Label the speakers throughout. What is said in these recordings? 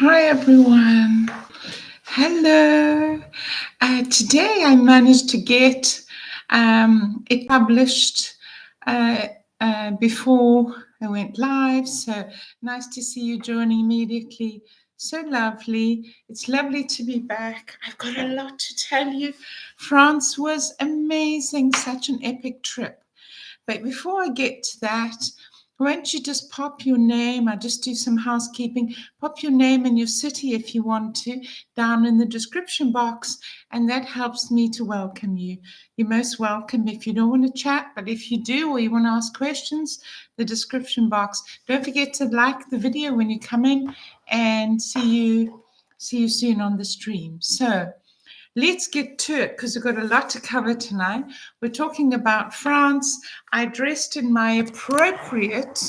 Speaker 1: Hi everyone. Hello. Today I managed to get it published uh, before I went live. So nice to see you joining immediately. So lovely. It's lovely to be back. I've got a lot to tell you. France was amazing, such an epic trip. But before I get to that, won't you just pop your name? I'll just do some housekeeping. Pop your name and your city if you want to down in the description box, and that helps me to welcome you. You're most welcome if you don't want to chat, but if you do or you want to ask questions, the description box. Don't forget to like the video when you come in, and see you soon on the stream. So let's get to it because we've got a lot to cover tonight. We're talking about France. I dressed in my appropriate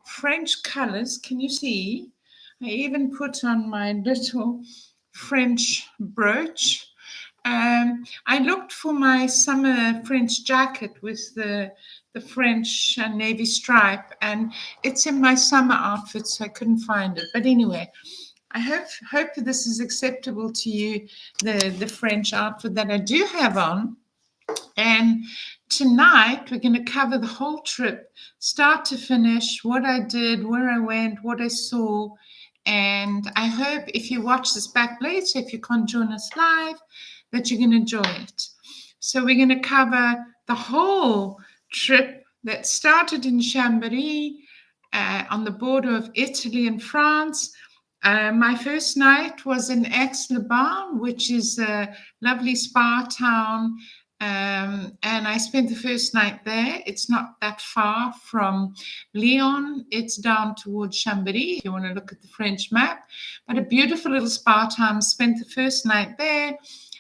Speaker 1: French colors. Can you see? I even put on my little French brooch. I looked for my summer French jacket with the French navy stripe, and it's in my summer outfit, so I couldn't find it. But anyway, I hope that this is acceptable to you, the French outfit that I do have on. And tonight we're going to cover the whole trip, start to finish, what I did, where I went, what I saw. And I hope if you watch this back later, if you can't join us live, that you're going to enjoy it. So we're going to cover the whole trip that started in Chambéry on the border of Italy and France. My first night was in Aix-les-Bains, which is a lovely spa town, and I spent the first night there. It's not that far from Lyon. It's down towards Chambéry, if you want to look at the French map. But a beautiful little spa town. Spent the first night there,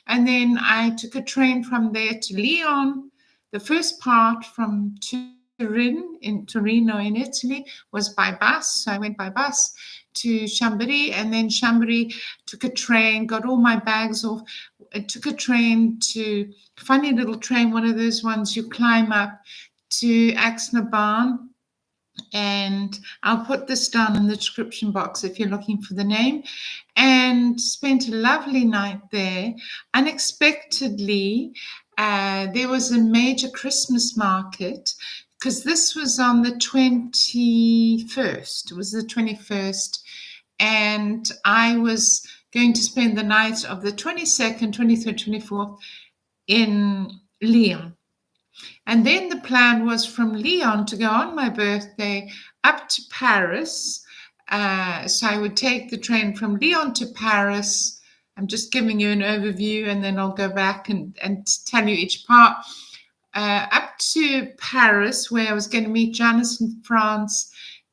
Speaker 1: and then I took a train from there to Lyon. The first part from Torino in Italy was by bus. So I went by bus to Chambéry, and then Chambéry took a train, got all my bags off. It took a train to funny little train, one of those ones you climb up to Aix-les-Bains. And I'll put this down in the description box if you're looking for the name. And spent a lovely night there. Unexpectedly, there was a major Christmas market, because this was on the 21st. It was the 21st. And I was going to spend the night of the 22nd, 23rd, 24th in Lyon. And then the plan was from Lyon to go on my birthday up to Paris. So I would take the train from Lyon to Paris. I'm just giving you an overview, and then I'll go back and tell you each part. Up to Paris, where I was going to meet Janice in France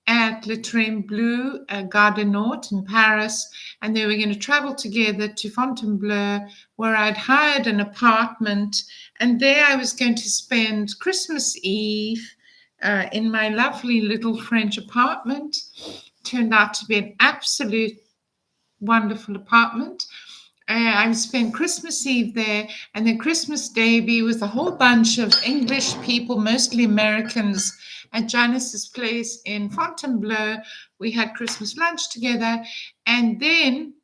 Speaker 1: at Le Train Bleu, Gare du Nord in Paris. And then we were going to travel together to Fontainebleau, where I'd hired an apartment. And there I was going to spend Christmas Eve in my lovely little French apartment. Turned out to be an absolute wonderful apartment. I spent Christmas Eve there, and then Christmas Day be with a whole bunch of English people, mostly Americans, at Janice's place in Fontainebleau. We had Christmas lunch together, and then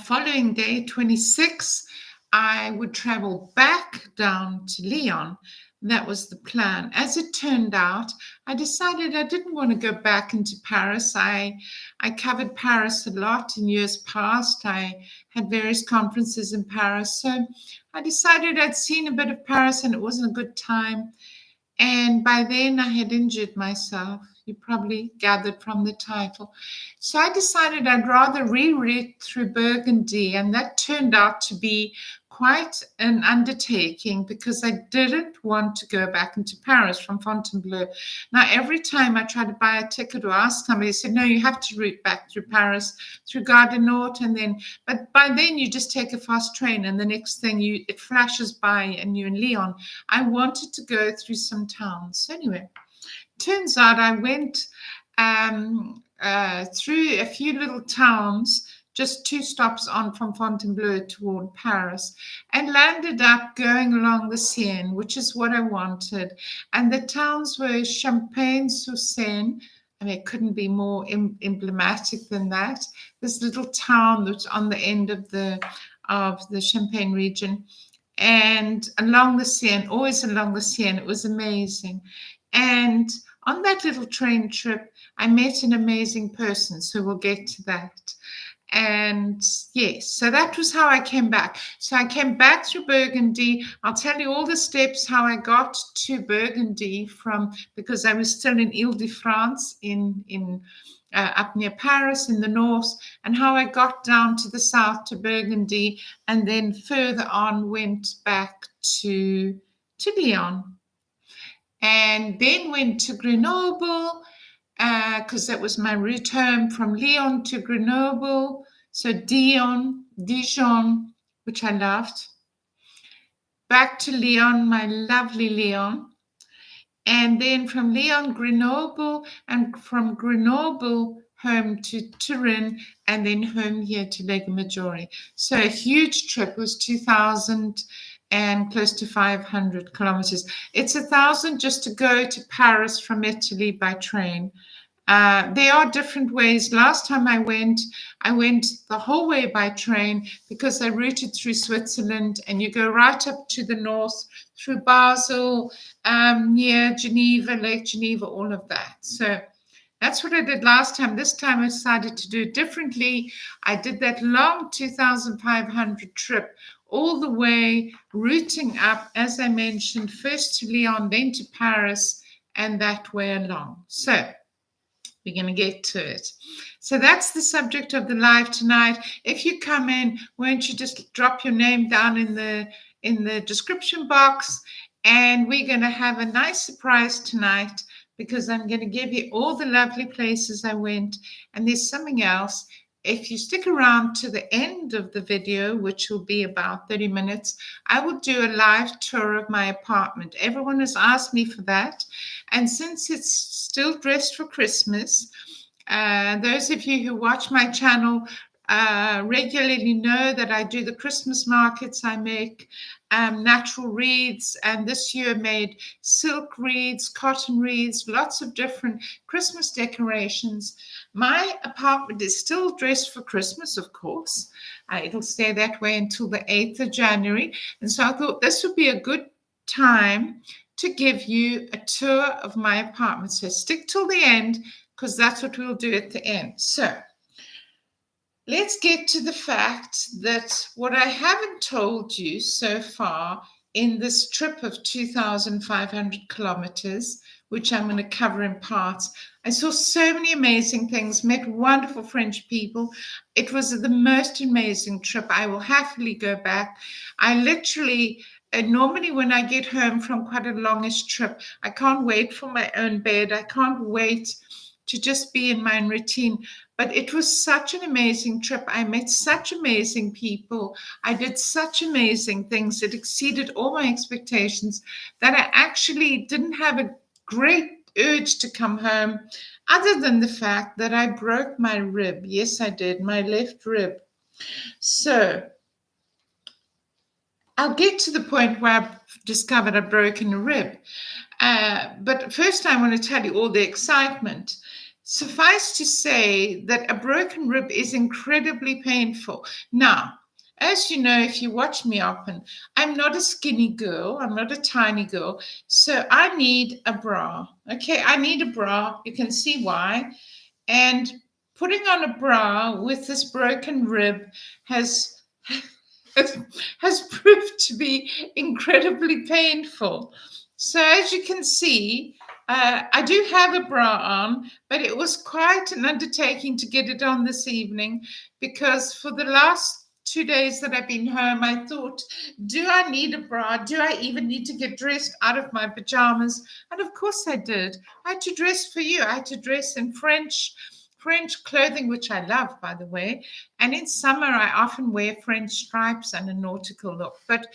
Speaker 1: following day, 26, I would travel back down to Lyon. That was the plan. As it turned out, I decided I didn't want to go back into Paris. I covered Paris a lot in years past. I had various conferences in Paris. So I decided I'd seen a bit of Paris and it wasn't a good time. And by then I had injured myself. You probably gathered from the title. So I decided I'd rather reroute through Burgundy, and that turned out to be quite an undertaking because I didn't want to go back into Paris from Fontainebleau. Now, every time I tried to buy a ticket or ask somebody, they said, no, you have to route back through Paris, through Gare du Nord, but by then you just take a fast train, and the next thing it flashes by and you're in Lyon. I wanted to go through some towns. So anyway, turns out I went through a few little towns, just 2 stops on from Fontainebleau toward Paris, and landed up going along the Sienne, which is what I wanted. And the towns were Champagne-sur-Seine, I mean, it couldn't be more emblematic than that. This little town that's on the end of the Champagne region, and along the Seine, always along the Seine. It was amazing. And on that little train trip, I met an amazing person. So we'll get to that. And yes, so that was how I came back. So I came back through Burgundy. I'll tell you all the steps how I got to Burgundy because I was still in Ile-de-France in up near Paris in the north, and how I got down to the south to Burgundy, and then further on went back to Lyon, and then went to Grenoble, because that was my route home from Lyon to Grenoble. So Dijon, which I loved. Back to Lyon, my lovely Lyon. And then from Lyon, Grenoble, and from Grenoble home to Turin, and then home here to Lake Maggiore. So a huge trip. It was 2,000 and close to 500 kilometers. It's 1,000 just to go to Paris from Italy by train. There are different ways. Last time I went the whole way by train because I routed through Switzerland, and you go right up to the north through Basel, near Geneva, Lake Geneva, all of that. So that's what I did last time. This time I decided to do it differently. I did that long 2,500 trip all the way, routing up, as I mentioned, first to Lyon, then to Paris, and that way along. So we're going to get to it. So that's the subject of the live tonight. If you come in, won't you just drop your name down in the description box, and we're going to have a nice surprise tonight, because I'm going to give you all the lovely places I went, and there's something else. If you stick around to the end of the video, which will be about 30 minutes, I will do a live tour of my apartment. Everyone has asked me for that. And since it's still dressed for Christmas, those of you who watch my channel regularly know that I do the Christmas markets. I make natural wreaths, and this year made silk wreaths, cotton wreaths, lots of different Christmas decorations. My apartment is still dressed for Christmas, of course. It'll stay that way until the 8th of January. And so I thought this would be a good time to give you a tour of my apartment. So stick till the end, because that's what we'll do at the end. So let's get to the fact that what I haven't told you so far in this trip of 2,500 kilometers, which I'm going to cover in parts. I saw so many amazing things, met wonderful French people. It was the most amazing trip. I will happily go back. I literally, normally when I get home from quite a longish trip, I can't wait for my own bed. I can't wait to just be in my routine. But it was such an amazing trip. I met such amazing people. I did such amazing things. It exceeded all my expectations that I actually didn't have a great urge to come home, other than the fact that I broke my rib. Yes, I did, my left rib. So I'll get to the point where I've discovered I've broken a rib. But first I want to tell you all the excitement. Suffice to say that a broken rib is incredibly painful. Now, as you know, if you watch me often, I'm not a skinny girl. I'm not a tiny girl. So I need a bra. Okay, I need a bra. You can see why. And putting on a bra with this broken rib has proved to be incredibly painful. So as you can see, I do have a bra on, but it was quite an undertaking to get it on this evening, because for the last 2 days that I've been home, I thought, do I need a bra? Do I even need to get dressed out of my pajamas? And of course I did. I had to dress for you. I had to dress in French clothing, which I love, by the way. And in summer, I often wear French stripes and a nautical look. But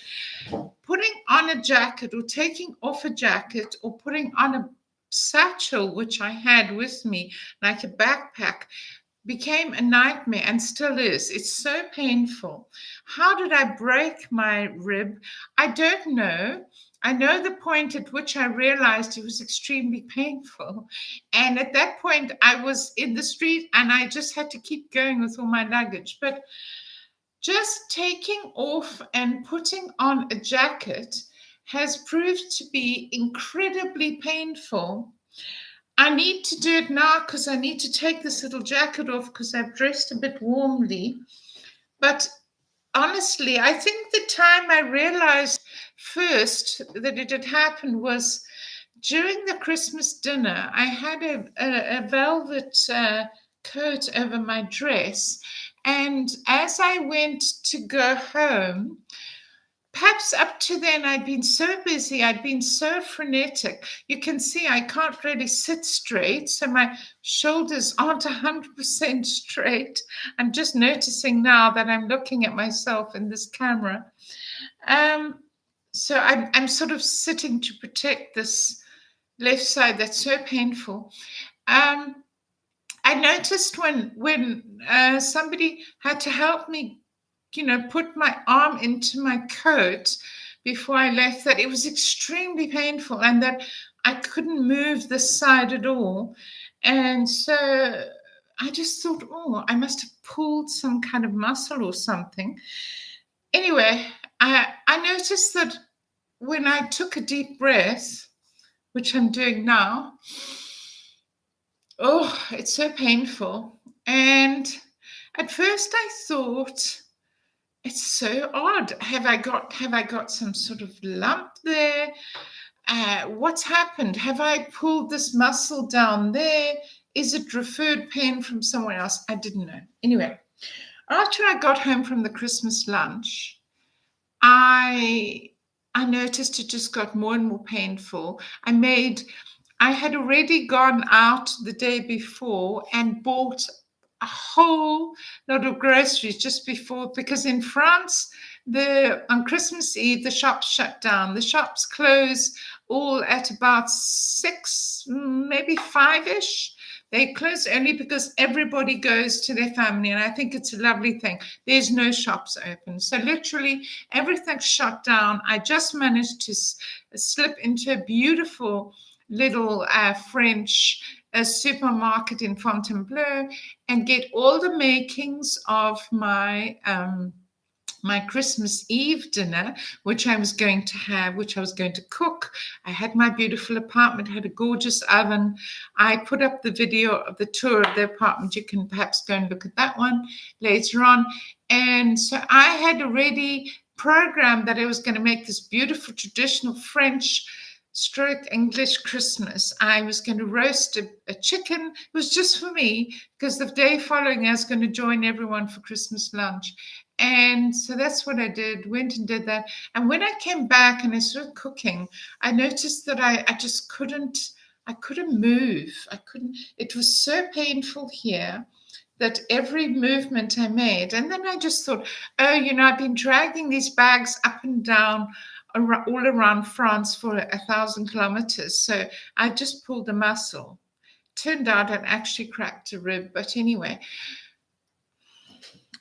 Speaker 1: putting on a jacket or taking off a jacket or putting on a satchel, which I had with me, like a backpack, became a nightmare and still is. It's so painful. How did I break my rib? I don't know. I know the point at which I realized it was extremely painful. And at that point, I was in the street and I just had to keep going with all my luggage. But just taking off and putting on a jacket has proved to be incredibly painful. I need to do it now because I need to take this little jacket off because I've dressed a bit warmly. But honestly, I think the time I realized first that it had happened was during the Christmas dinner. I had a velvet coat over my dress. And as I went to go home, perhaps up to then I'd been so busy, I'd been so frenetic. You can see I can't really sit straight, so my shoulders aren't 100% straight. I'm just noticing now that I'm looking at myself in this camera. So I'm sort of sitting to protect this left side that's so painful. I noticed when somebody had to help me, put my arm into my coat before I left, that it was extremely painful and that I couldn't move this side at all. And so I just thought, oh, I must have pulled some kind of muscle or something. Anyway, I noticed that when I took a deep breath, which I'm doing now, oh, it's so painful. And at first I thought, it's so odd. Have I got some sort of lump there? What's happened? Have I pulled this muscle down there? Is it referred pain from somewhere else? I didn't know. Anyway, after I got home from the Christmas lunch, I noticed it just got more and more painful. I had already gone out the day before and bought a whole lot of groceries just before, because in France, on Christmas Eve, the shops shut down. The shops close all at about 6, maybe 5-ish. They close only because everybody goes to their family, and I think it's a lovely thing. There's no shops open. So literally everything's shut down. I just managed to slip into a beautiful little French supermarket in Fontainebleau and get all the makings of my Christmas Eve dinner, which I was going to cook. I had my beautiful apartment, had a gorgeous oven. I put up the video of the tour of the apartment. You can perhaps go and look at that one later on. And so I had already programmed that I was going to make this beautiful traditional French stroke English Christmas. I was going to roast a chicken. It was just for me, because the day following I was going to join everyone for Christmas lunch. And so that's what I did, went and did that. And when I came back and I started cooking, I noticed that I just couldn't move. It was so painful here that every movement I made. And then I just thought, oh, I've been dragging these bags up and down all around France for 1,000 kilometers. So I just pulled a muscle. Turned out I'd actually cracked a rib. But anyway,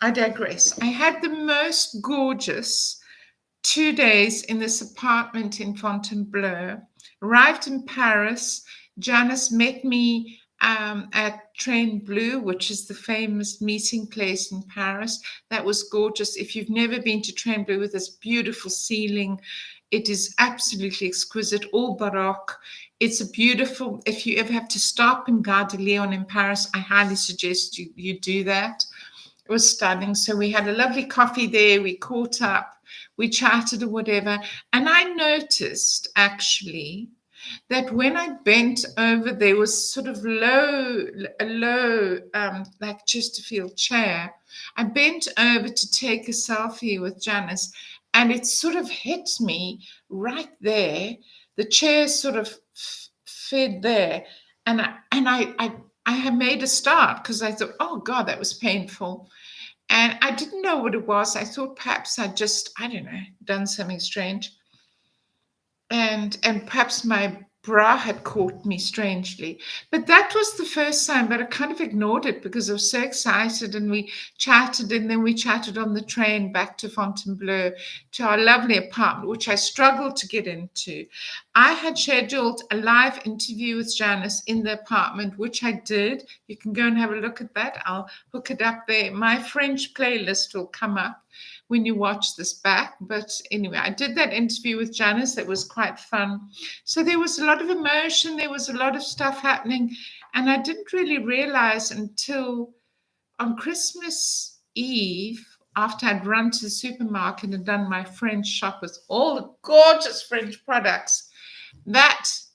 Speaker 1: I digress. I had the most gorgeous 2 days in this apartment in Fontainebleau. Arrived in Paris. Janice met me at TORINO, which is the famous meeting place in Paris. That was gorgeous. If you've never been to TORINO, with this beautiful ceiling, it is absolutely exquisite, all Baroque. It's a beautiful, if you ever have to stop in Gare de Lyon in Paris, I highly suggest you do that. It was stunning. So we had a lovely coffee there. We caught up, we chatted or whatever. And I noticed actually that when I bent over, there was sort of a low, like Chesterfield chair. I bent over to take a selfie with Janice, and it sort of hit me right there. The chair sort of fed there, and I had made a start because I thought, oh God, that was painful. And I didn't know what it was. I thought perhaps I'd just, I don't know, done something strange. And perhaps my bra had caught me strangely. But that was the first time, but I kind of ignored it because I was so excited, and we chatted, and then we chatted on the train back to Fontainebleau, to our lovely apartment, which I struggled to get into. I had scheduled a live interview with Janice in the apartment, which I did. You can go and have a look at that. I'll hook it up there. My French playlist will come up when you watch this back. But anyway, I did that interview with Janice. It was quite fun. So there was a lot of emotion. There was a lot of stuff happening. And I didn't really realize until on Christmas Eve, after I'd run to the supermarket and done my French shop with all the gorgeous French products, that's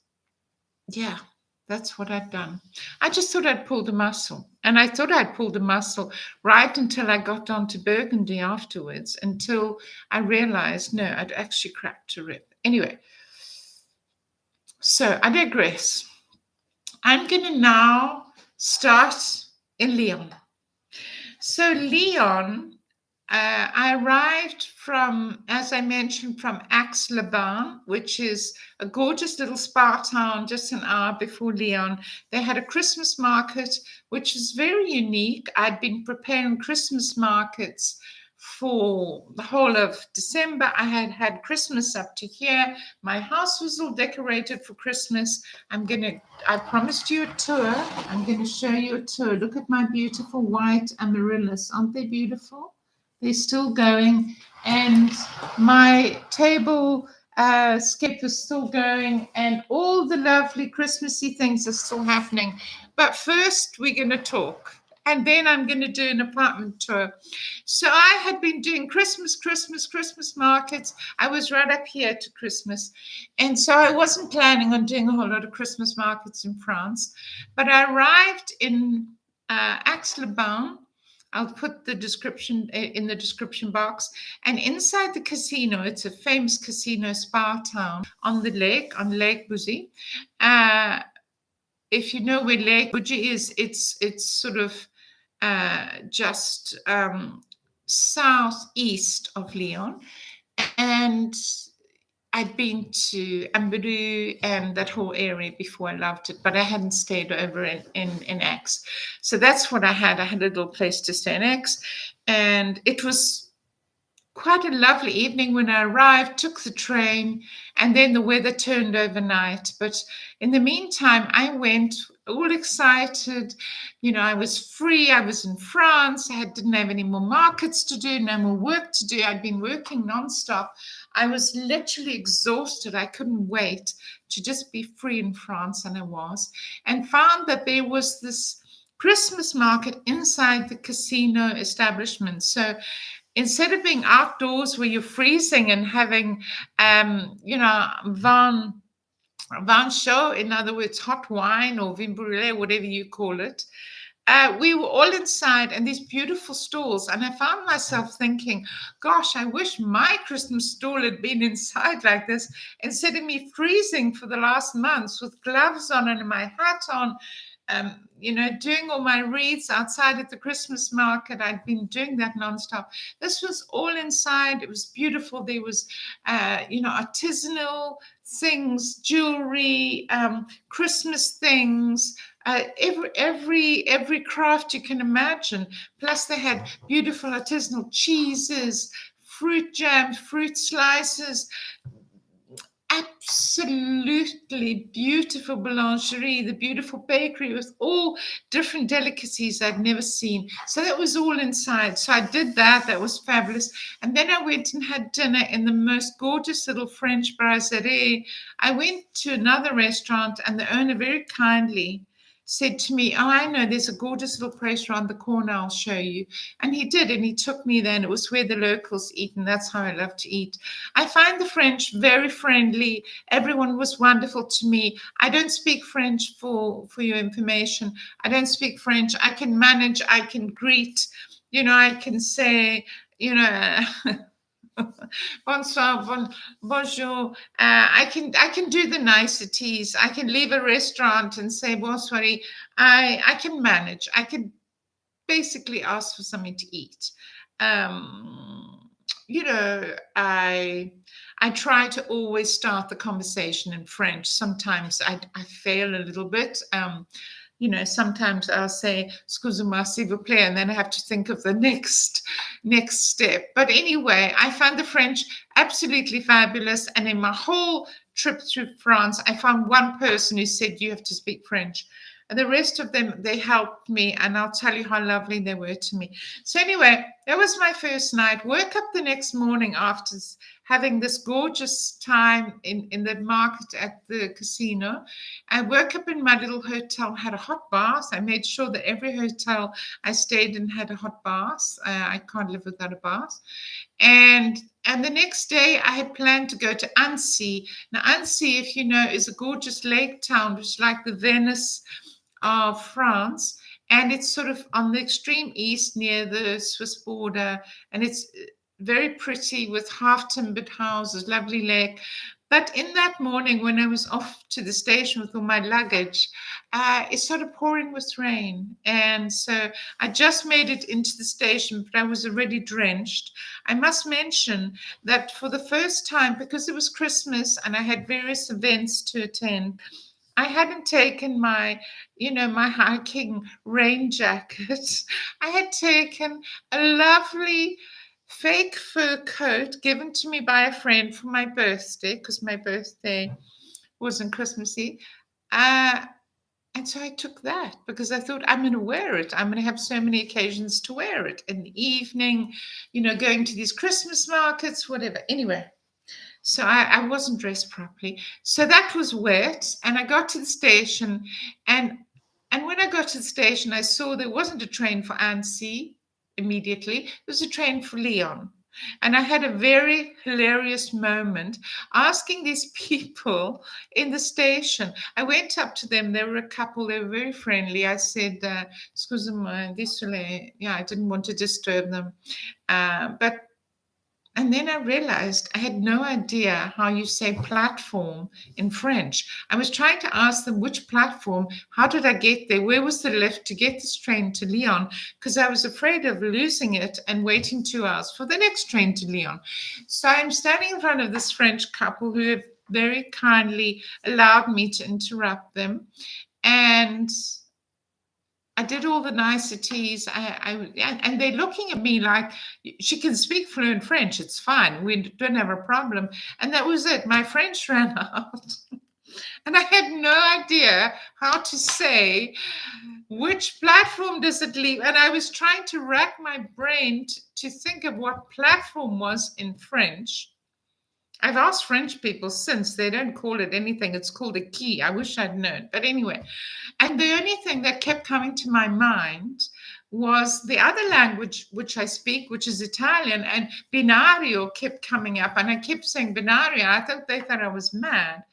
Speaker 1: what I'd done. I just thought I'd pulled a muscle. And I thought I'd pulled a muscle right until I got down to Burgundy afterwards, until I realized, no, I'd actually cracked a rib. Anyway, so I digress. I'm going to now start in Lyon. So Lyon, I arrived from, as I mentioned, from Aix-les-Bains, which is a gorgeous little spa town just an hour before Lyon. They had a Christmas market, which is very unique. I'd been preparing Christmas markets for the whole of December. I had had Christmas up to here. My house was all decorated for Christmas. I promised you a tour. I'm going to show you a tour. Look at my beautiful white amaryllis. Aren't they beautiful? They're still going, and my table skip is still going, and all the lovely Christmassy things are still happening. But first, we're going to talk, and then I'm going to do an apartment tour. So I had been doing Christmas markets. I was right up here to Christmas, and so I wasn't planning on doing a whole lot of Christmas markets in France. But I arrived in Aix-les-Bains. I'll put the description in the description box. And inside the casino, it's a famous casino spa town on the lake, on Lake Bouzy. If you know where Lake Bouzy is, it's sort of just southeast of Lyon. And I'd been to CHAMBERY and that whole area before. I loved it, but I hadn't stayed over in Aix. So that's what I had. I had a little place to stay in Aix, and it was quite a lovely evening when I arrived, took the train, and then the weather turned overnight. But in the meantime, I went all excited. You know, I was free. I was in France. I didn't have any more markets to do, no more work to do. I'd been working nonstop. I was literally exhausted. I couldn't wait to just be free in France, and I was, and found that there was this Christmas market inside the casino establishment. So instead of being outdoors where you're freezing and having, vin chaud, in other words, hot wine or vin brûlé, whatever you call it, we were all inside and these beautiful stalls. And I found myself thinking, gosh, I wish my Christmas stall had been inside like this, instead of me freezing for the last months with gloves on and my hat on, doing all my wreaths outside at the Christmas market. I'd been doing that nonstop. This was all inside. It was beautiful. There was, artisanal things, jewelry, Christmas things, every craft you can imagine. Plus they had beautiful artisanal cheeses, fruit jams, fruit slices, absolutely beautiful boulangerie, the beautiful bakery with all different delicacies I'd never seen. So that was all inside. So I did that. That was fabulous. And then I went and had dinner in the most gorgeous little French brasserie. I went to another restaurant, and the owner very kindly said to me, oh, I know, there's a gorgeous little place around the corner, I'll show you. And he did, and he took me there, and it was where the locals eat, and that's how I love to eat. I find the French very friendly. Everyone was wonderful to me. I don't speak French, for your information. I don't speak French. I can manage, I can greet, I can say, bonsoir, bonjour. I can do the niceties. I can leave a restaurant and say bonsoir. I can manage. I can basically ask for something to eat. you know, I try to always start the conversation in French. Sometimes I fail a little bit. You know, sometimes I'll say "Excusez-moi, s'il vous plaît," and then I have to think of the next step. But anyway, I found the French absolutely fabulous, and in my whole trip through France, I found one person who said you have to speak French. And the rest of them, they helped me, and I'll tell you how lovely they were to me. So anyway, that was my first night. Woke up the next morning after having this gorgeous time in the market at the casino. I woke up in my little hotel, had a hot bath. I made sure that every hotel I stayed in had a hot bath. I can't live without a bath. And the next day I had planned to go to Annecy. Now, Annecy, if you know, is a gorgeous lake town, which is like the Venice of France, and it's sort of on the extreme east near the Swiss border, and it's very pretty with half timbered houses, lovely lake. But in that morning, when I was off to the station with all my luggage, it started pouring with rain. And so I just made it into the station, but I was already drenched. I must mention that for the first time, because it was Christmas and I had various events to attend, I hadn't taken my, my hiking rain jacket. I had taken a lovely fake fur coat given to me by a friend for my birthday, because my birthday wasn't Christmassy. And so I took that because I thought I'm going to wear it. I'm going to have so many occasions to wear it in the evening, going to these Christmas markets, whatever. Anyway. So I wasn't dressed properly. So that was wet. And I got to the station. And when I got to the station, I saw there wasn't a train for Annecy immediately. There was a train for Lyon. And I had a very hilarious moment asking these people in the station. I went up to them. They were a couple. They were very friendly. I said, "Excusez-moi, désolé." Yeah, I didn't want to disturb them. And then I realized I had no idea how you say platform in French. I was trying to ask them which platform, how did I get there? Where was the lift to get this train to Lyon? Because I was afraid of losing it and waiting 2 hours for the next train to Lyon. So I'm standing in front of this French couple who have very kindly allowed me to interrupt them. And I did all the niceties, and they're looking at me like, she can speak fluent French, it's fine, we don't have a problem. And that was it. My French ran out. And I had no idea how to say, which platform does it leave? And I was trying to rack my brain to think of what platform was in French. I've asked French people since. They don't call it anything. It's called a quay. I wish I'd known. But anyway, and the only thing that kept coming to my mind was the other language which I speak, which is Italian, and binario kept coming up. And I kept saying binario. I thought they thought I was mad.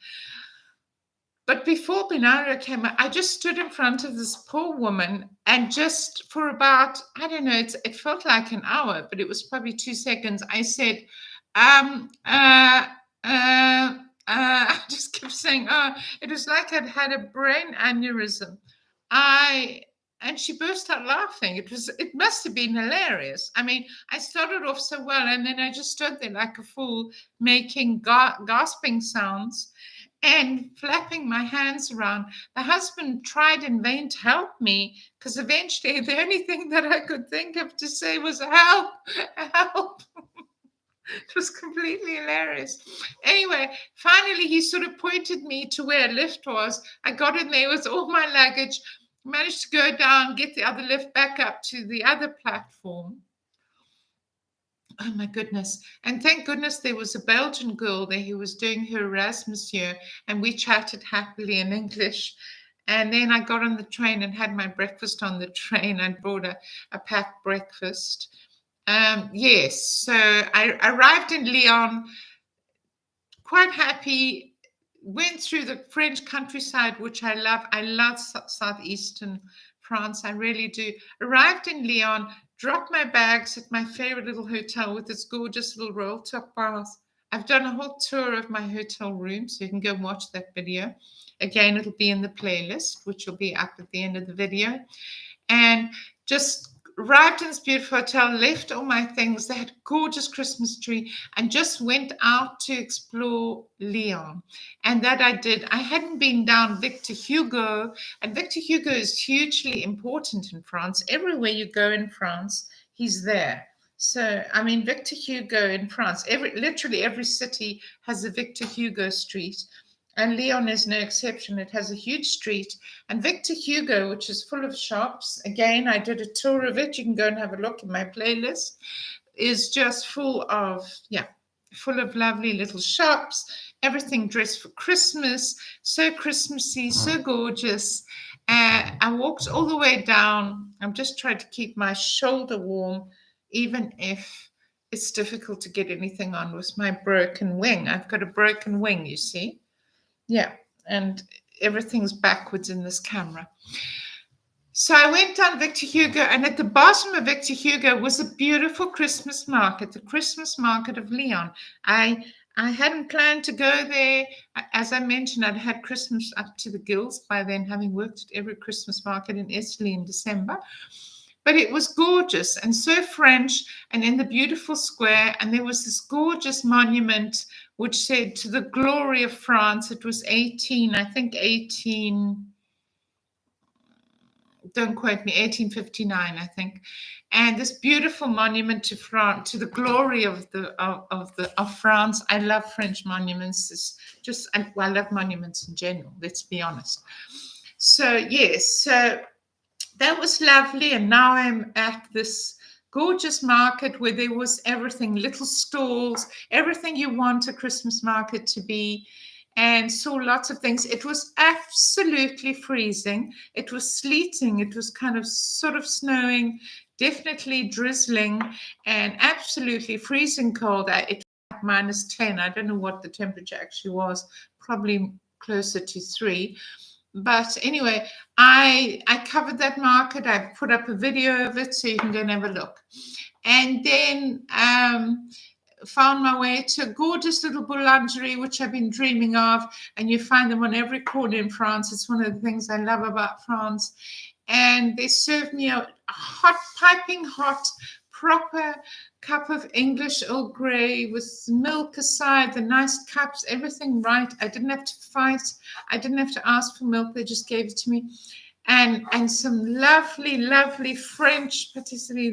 Speaker 1: But before binario came up, I just stood in front of this poor woman, and just for about, I don't know, it felt like an hour, but it was probably 2 seconds. I said, I just kept saying, it was like I'd had a brain aneurysm. And she burst out laughing. It must have been hilarious. I mean, I started off so well, and then I just stood there like a fool, making gasping sounds and flapping my hands around. The husband tried in vain to help me, because eventually the only thing that I could think of to say was, help, help. It was completely hilarious. Anyway, finally, he sort of pointed me to where a lift was. I got in there with all my luggage, managed to go down, get the other lift back up to the other platform. Oh, my goodness. And thank goodness there was a Belgian girl there who was doing her Erasmus year, and we chatted happily in English. And then I got on the train and had my breakfast on the train. I brought a packed breakfast. Yes, so I arrived in Lyon, quite happy, went through the French countryside, which I love. I love southeastern France, I really do. Arrived in Lyon, dropped my bags at my favorite little hotel with its gorgeous little roll-top bath. I've done a whole tour of my hotel room, so you can go and watch that video. Again, it'll be in the playlist, which will be up at the end of the video. And just arrived in this beautiful hotel, left all my things. They had a gorgeous Christmas tree and just went out to explore Lyon. And that I did. I hadn't been down Victor Hugo, and Victor Hugo is hugely important in France. Everywhere you go in France, he's there. So, I mean, Victor Hugo in France, literally every city has a Victor Hugo street. And Lyon is no exception. It has a huge street. And Victor Hugo, which is full of shops, again, I did a tour of it. You can go and have a look in my playlist, is just full of lovely little shops, everything dressed for Christmas, so Christmassy, so gorgeous. I walked all the way down. I'm just trying to keep my shoulder warm, even if it's difficult to get anything on with my broken wing. I've got a broken wing, you see. Yeah, and everything's backwards in this camera. So I went down Victor Hugo, and at the bottom of Victor Hugo was a beautiful Christmas market, the Christmas market of Lyon. I hadn't planned to go there. As I mentioned, I'd had Christmas up to the gills by then, having worked at every Christmas market in Italy in December. But it was gorgeous and so French, and in the beautiful square. And there was this gorgeous monument which said, "To the glory of France." It was 18, don't quote me, 1859, I think. And this beautiful monument to France, to the glory of France. I love French monuments. It's just, I love monuments in general, let's be honest. So yes, so that was lovely. And now I'm at this gorgeous market where there was everything, little stalls, everything you want a Christmas market to be, and saw lots of things. It was absolutely freezing. It was sleeting. It was kind of sort of snowing, definitely drizzling, and absolutely freezing cold. It was like -10. I don't know what the temperature actually was, probably closer to 3. But anyway, I covered that market. I put up a video of it so you can go and have a look. And then found my way to a gorgeous little boulangerie, which I've been dreaming of. And you find them on every corner in France. It's one of the things I love about France. And they served me a hot, piping hot, proper cup of English Earl Grey with milk aside, the nice cups, everything right. I didn't have to fight. I didn't have to ask for milk. They just gave it to me. And some lovely, lovely French patisserie,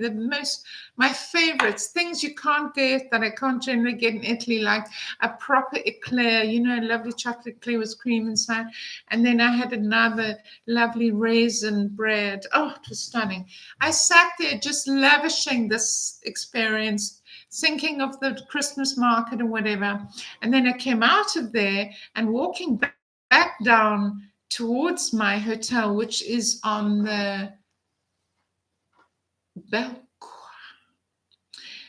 Speaker 1: my favorites, things you can't get, that I can't generally get in Italy, like a proper eclair, a lovely chocolate eclair with cream inside. And then I had another lovely raisin bread. Oh, it was stunning. I sat there just lavishing this experience, thinking of the Christmas market or whatever. And then I came out of there and walking back down towards my hotel, which is on the Belcourt.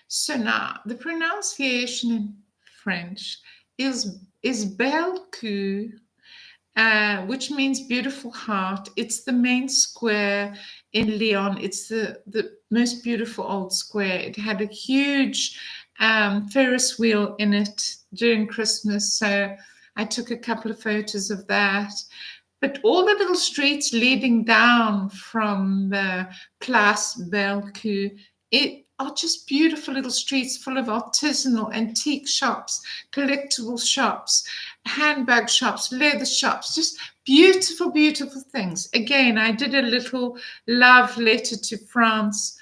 Speaker 1: So now the pronunciation in French is Belcourt, which means beautiful heart. It's the main square in Lyon. It's the most beautiful old square. It had a huge Ferris wheel in it during Christmas, so I took a couple of photos of that. But all the little streets leading down from the Place Belcourt are just beautiful little streets full of artisanal, antique shops, collectible shops, handbag shops, leather shops, just beautiful, beautiful things. Again, I did a little love letter to France.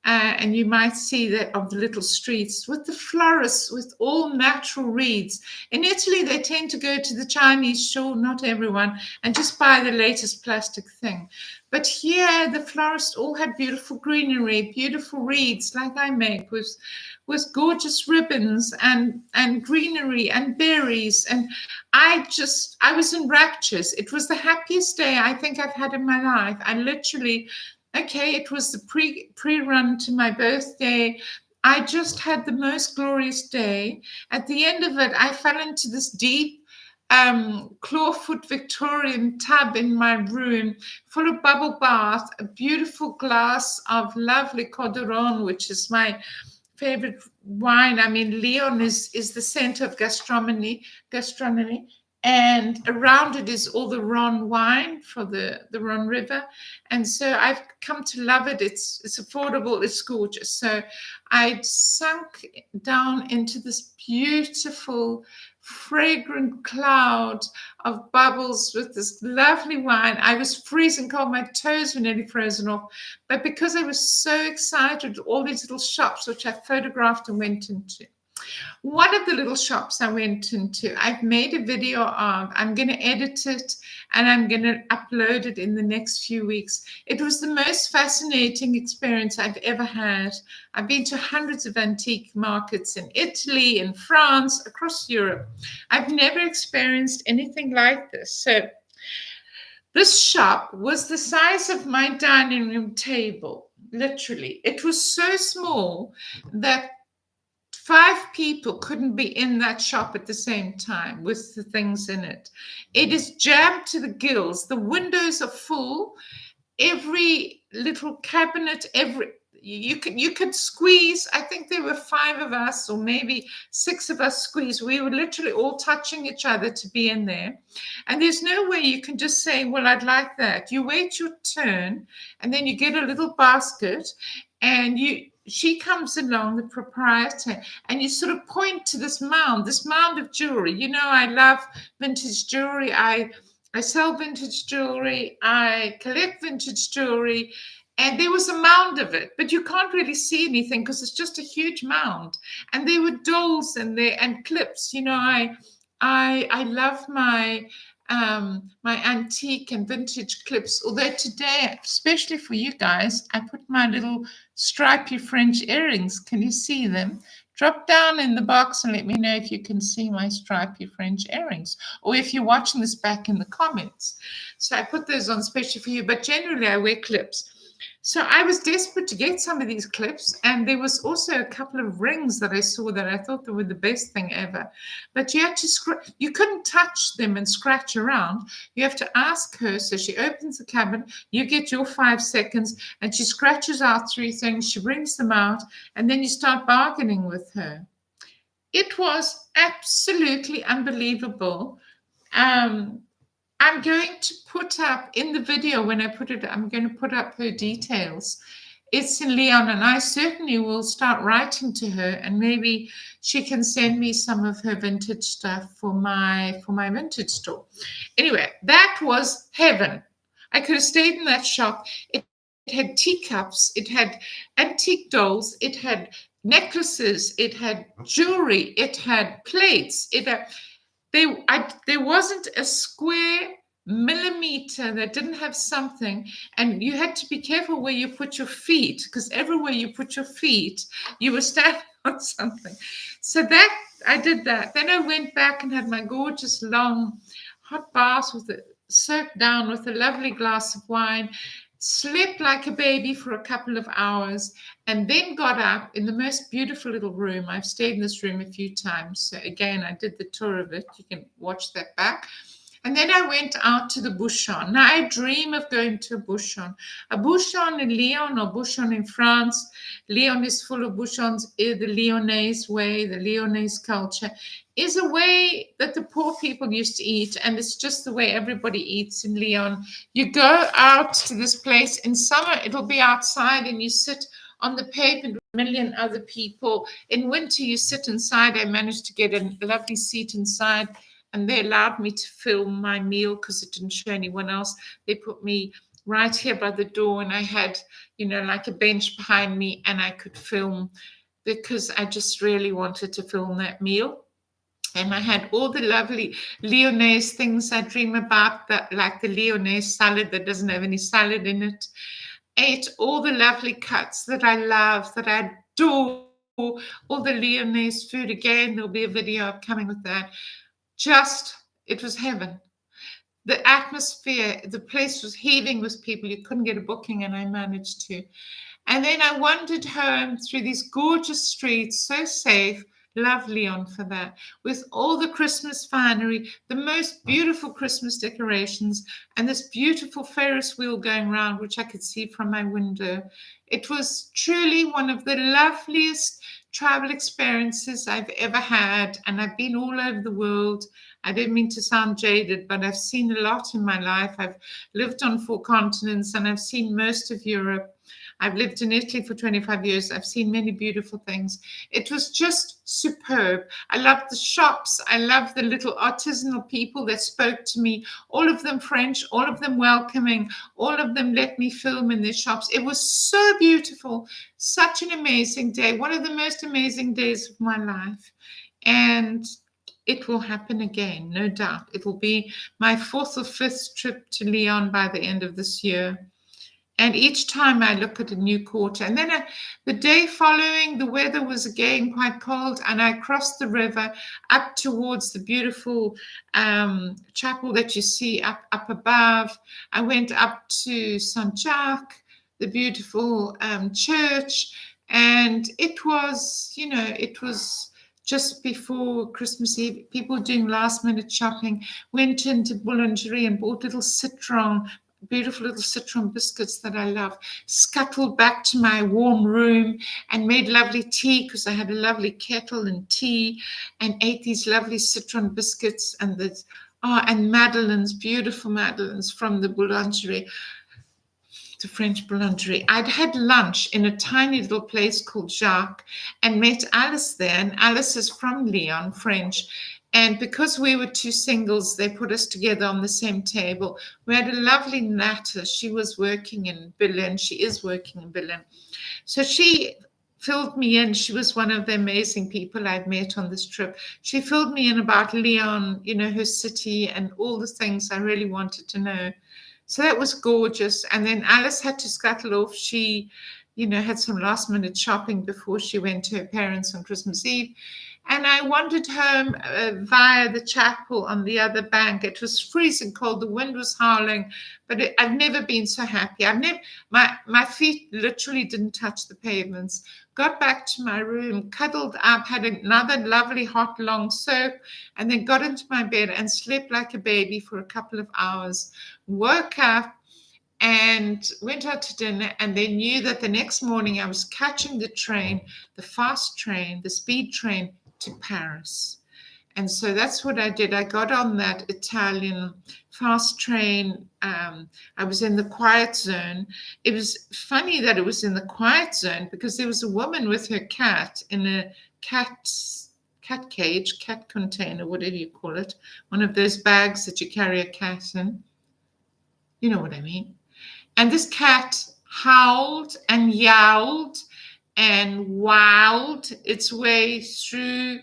Speaker 1: And you might see that of the little streets with the florists, with all natural reeds. In Italy, they tend to go to the Chinese store, not everyone, and just buy the latest plastic thing. But here, the florists all had beautiful greenery, beautiful reeds, like I make, with gorgeous ribbons and greenery and berries. And I was in raptures. It was the happiest day I think I've had in my life. I literally... Okay, it was the pre-run to my birthday. I just had the most glorious day. At the end of it, I fell into this deep clawfoot Victorian tub in my room, full of bubble bath, a beautiful glass of lovely Calderon, which is my favorite wine. I mean, Lyon is the center of gastronomy. and around it is all the Rhone wine for the Rhone River. And so I've come to love it. It's affordable, it's gorgeous. So I'd sunk down into this beautiful, fragrant cloud of bubbles with this lovely wine. I was freezing cold, my toes were nearly frozen off. But because I was so excited, all these little shops, which I photographed and went into. One of the little shops I went into, I've made a video of. I'm going to edit it and I'm going to upload it in the next few weeks. It was the most fascinating experience I've ever had. I've been to hundreds of antique markets in Italy, in France, across Europe. I've never experienced anything like this. So this shop was the size of my dining room table, literally. It was so small that 5 people couldn't be in that shop at the same time with the things in it. It is jammed to the gills. The windows are full. Every little cabinet, you could squeeze. I think there were 5 of us, or maybe 6 of us squeeze. We were literally all touching each other to be in there. And there's no way you can just say, well, I'd like that. You wait your turn, and then you get a little basket, and she comes along, the proprietor, and you sort of point to this mound of jewelry. You know, I love vintage jewelry. I sell vintage jewelry. I collect vintage jewelry. And there was a mound of it, but you can't really see anything because it's just a huge mound. And there were dolls in there and clips. You know, I love my antique and vintage clips. Although today, especially for you guys, I put my little stripy French earrings. Can you see them? Drop down in the box and let me know if you can see my stripy French earrings, or if you're watching this back in the comments. So I put those on especially for you, but generally I wear clips. So I was desperate to get some of these clips, and there was also a couple of rings that I saw that I thought they were the best thing ever. But you had to you couldn't touch them and scratch around. You have to ask her. So she opens the cabinet, you get your 5 seconds, and she scratches out 3 things, she brings them out, and then you start bargaining with her. It was absolutely unbelievable. I'm going to put up in the video, when I put it, I'm going to put up her details. It's in Lyon, and I certainly will start writing to her, and maybe she can send me some of her vintage stuff for my vintage store. Anyway, that was heaven. I could have stayed in that shop. It had teacups, it had antique dolls, it had necklaces, it had jewelry, it had plates, it had... There wasn't a square millimeter that didn't have something, and you had to be careful where you put your feet, because everywhere you put your feet, you were standing on something. So that I did that. Then I went back and had my gorgeous long hot bath soaked down with a lovely glass of wine, slept like a baby for a couple of hours, and then got up in the most beautiful little room. I've stayed in this room a few times. So again, I did the tour of it. You can watch that back. And then I went out to the bouchon. Now, I dream of going to a bouchon. A bouchon in Lyon or bouchon in France. Lyon is full of bouchons. The Lyonnaise way, the Lyonnaise culture, is a way that the poor people used to eat, and it's just the way everybody eats in Lyon. You go out to this place. In summer, it'll be outside, and you sit on the pavement with a million other people. In winter, you sit inside. I managed to get a lovely seat inside, and they allowed me to film my meal because it didn't show anyone else. They put me right here by the door, and I had, you know, like a bench behind me, and I could film because I just really wanted to film that meal. And I had all the lovely Lyonnaise things I dream about, that, like the Lyonnaise salad that doesn't have any salad in it. Ate all the lovely cuts that I love, that I adore. All the Lyonnaise food. Again, there'll be a video coming with that. It was heaven. The atmosphere, the place was heaving with people. You couldn't get a booking, and I managed to. And then I wandered home through these gorgeous streets, so safe, Love Lyon for that. With all the Christmas finery, the most beautiful Christmas decorations, and this beautiful Ferris wheel going round, which I could see from my window. It was truly one of the loveliest travel experiences I've ever had, and I've been all over the world. I don't mean to sound jaded, but I've seen a lot in my life. I've lived on 4 continents, and I've seen most of Europe. I've lived in Italy for 25 years. I've seen many beautiful things. It was just superb. I loved the shops. I loved the little artisanal people that spoke to me, all of them French, all of them welcoming, all of them let me film in their shops. It was so beautiful. Such an amazing day. One of the most amazing days of my life. And it will happen again, no doubt. It will be my 4th or 5th trip to Lyon by the end of this year. And each time I look at a new quarter. And then the day following, the weather was again quite cold, and I crossed the river up towards the beautiful chapel that you see up above. I went up to Saint-Jacques, the beautiful church, and it was, it was just before Christmas Eve. People doing last-minute shopping, went into Boulangerie and bought little citron, beautiful little citron biscuits that I love, scuttled back to my warm room and made lovely tea, because I had a lovely kettle and tea, and ate these lovely citron biscuits and and madeleines, beautiful madeleines from the Boulangerie, the French Boulangerie. I'd had lunch in a tiny little place called Jacques and met Alice there, and Alice is from Lyon, French. And because we were 2 singles, they put us together on the same table. We had a lovely natter. She was working in Berlin. She is working in Berlin. So she filled me in. She was one of the amazing people I've met on this trip. She filled me in about Lyon, her city, and all the things I really wanted to know. So that was gorgeous. And then Alice had to scuttle off. She, had some last minute shopping before she went to her parents on Christmas Eve. And I wandered home via the chapel on the other bank. It was freezing cold. The wind was howling, but I've never been so happy. My feet literally didn't touch the pavements. Got back to my room, cuddled up, had another lovely hot long soak, and then got into my bed and slept like a baby for a couple of hours. Woke up and went out to dinner, and they knew that the next morning I was catching the train, the fast train, the speed train to Paris. And so that's what I did. I got on that Italian fast train. I was in the quiet zone. It was funny that it was in the quiet zone because there was a woman with her cat in a cat cage, cat container, whatever you call it, one of those bags that you carry a cat in. You know what I mean? And this cat howled and yowled and wowed its way through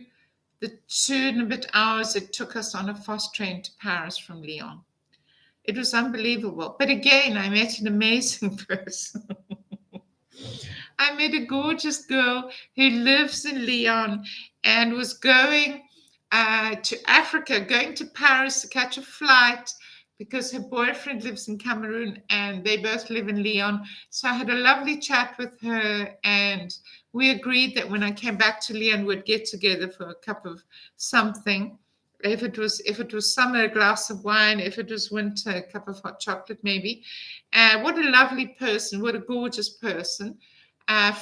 Speaker 1: the 2 and a bit hours it took us on a fast train to Paris from Lyon. It was unbelievable. But again, I met an amazing person. I met a gorgeous girl who lives in Lyon and was going to Africa, going to Paris to catch a flight, because her boyfriend lives in Cameroon and they both live in Lyon. So I had a lovely chat with her, and we agreed that when I came back to Lyon, we'd get together for a cup of something. If it was summer, a glass of wine. If it was winter, a cup of hot chocolate, maybe. What a lovely person. What a gorgeous person.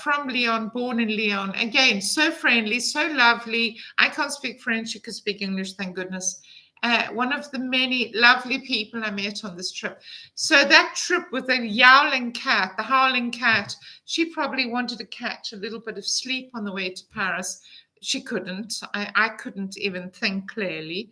Speaker 1: From Lyon, born in Lyon. Again, so friendly, so lovely. I can't speak French. You can speak English, thank goodness. One of the many lovely people I met on this trip. So that trip with the yowling cat, the howling cat, she probably wanted to catch a little bit of sleep on the way to Paris. She couldn't. I couldn't even think clearly.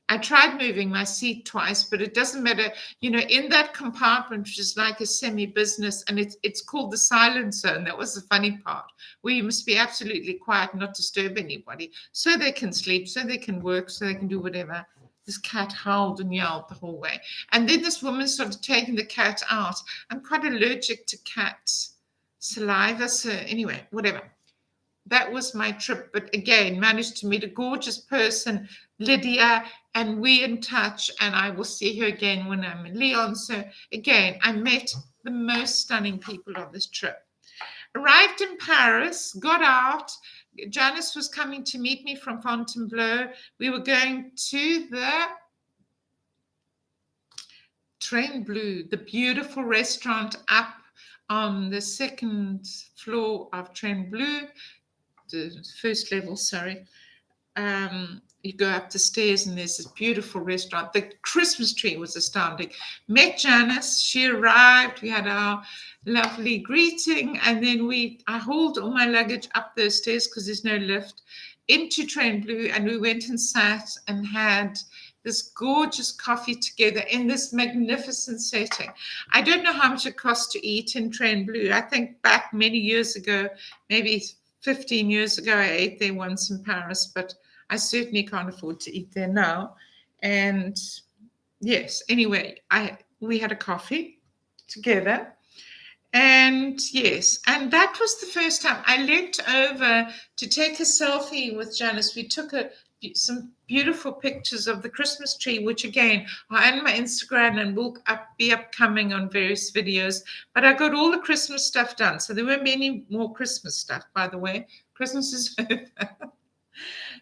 Speaker 1: I tried moving my seat twice, but it doesn't matter. In that compartment, which is like a semi-business, and it's called the silent zone. That was the funny part, where you must be absolutely quiet and not disturb anybody, so they can sleep, so they can work, so they can do whatever. This cat howled and yelled the whole way. And then this woman started taking the cat out. I'm quite allergic to cat saliva. So anyway, whatever. That was my trip. But again, managed to meet a gorgeous person, Lydia, and we're in touch. And I will see her again when I'm in Lyon. So again, I met the most stunning people on this trip. Arrived in Paris, got out, Janice was coming to meet me from Fontainebleau. We were going to the TORINO, the beautiful restaurant up on the second floor of TORINO, the first level, sorry. You go up the stairs and there's this beautiful restaurant. The Christmas tree was astounding. Met Janice, she arrived, we had our lovely greeting, and then I hauled all my luggage up those stairs because there's no lift into TORINO, and we went and sat and had this gorgeous coffee together in this magnificent setting. I don't know how much it costs to eat in TORINO. I think back many years ago, maybe 15 years ago, I ate there once in Paris, but I certainly can't afford to eat there now. And yes, anyway, we had a coffee together. And yes, and that was the first time I leant over to take a selfie with Janice. We took some beautiful pictures of the Christmas tree, which again are on my Instagram and will be upcoming on various videos. But I got all the Christmas stuff done. So there weren't many more Christmas stuff, by the way. Christmas is over.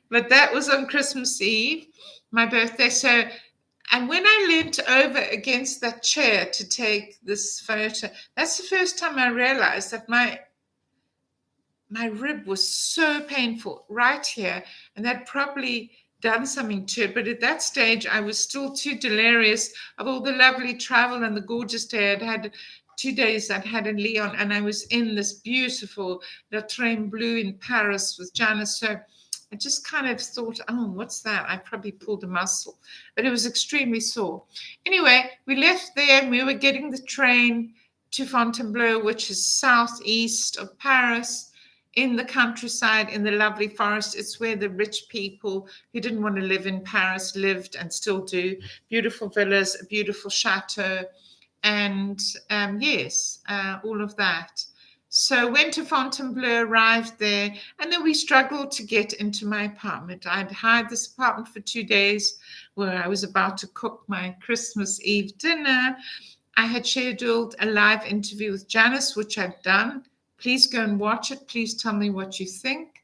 Speaker 1: But that was on Christmas Eve, my birthday. So, and when I leant over against that chair to take this photo, that's the first time I realized that my rib was so painful right here, and that probably done something to it. But at that stage, I was still too delirious of all the lovely travel and the gorgeous day I'd had. 2 days I'd had in Lyon, and I was in this beautiful La Trembleu in Paris with Janice. So I just kind of thought, oh, what's that? I probably pulled a muscle, but it was extremely sore. Anyway, we left there and we were getting the train to Fontainebleau, which is southeast of Paris, in the countryside, in the lovely forest. It's where the rich people who didn't want to live in Paris lived and still do. Beautiful villas, a beautiful chateau, and yes, all of that. So went to Fontainebleau, arrived there, and then we struggled to get into my apartment. I'd hired this apartment for 2 days where I was about to cook my Christmas Eve dinner. I had scheduled a live interview with Janice, which I've done. Please go and watch it. Please tell me what you think.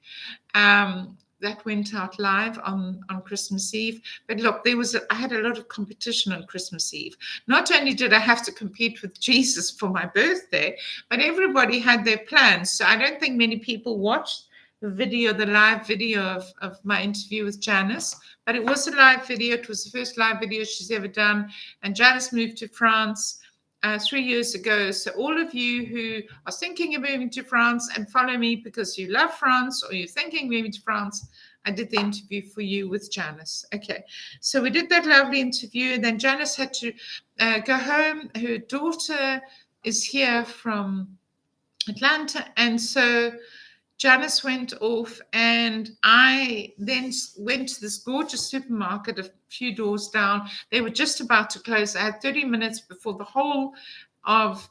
Speaker 1: That went out live on Christmas Eve. But look, I had a lot of competition on Christmas Eve. Not only did I have to compete with Jesus for my birthday, but everybody had their plans. So I don't think many people watched the live video of my interview with Janice. But it was a live video. It was the first live video she's ever done. And Janice moved to France 3 years ago. So all of you who are thinking of moving to France and follow me because you love France or you're thinking of moving to France, I did the interview for you with Janice. Okay, so we did that lovely interview, and then Janice had to go home. Her daughter is here from Atlanta, and so Janice went off, and I then went to this gorgeous supermarket a few doors down. They were just about to close. I had 30 minutes before the whole of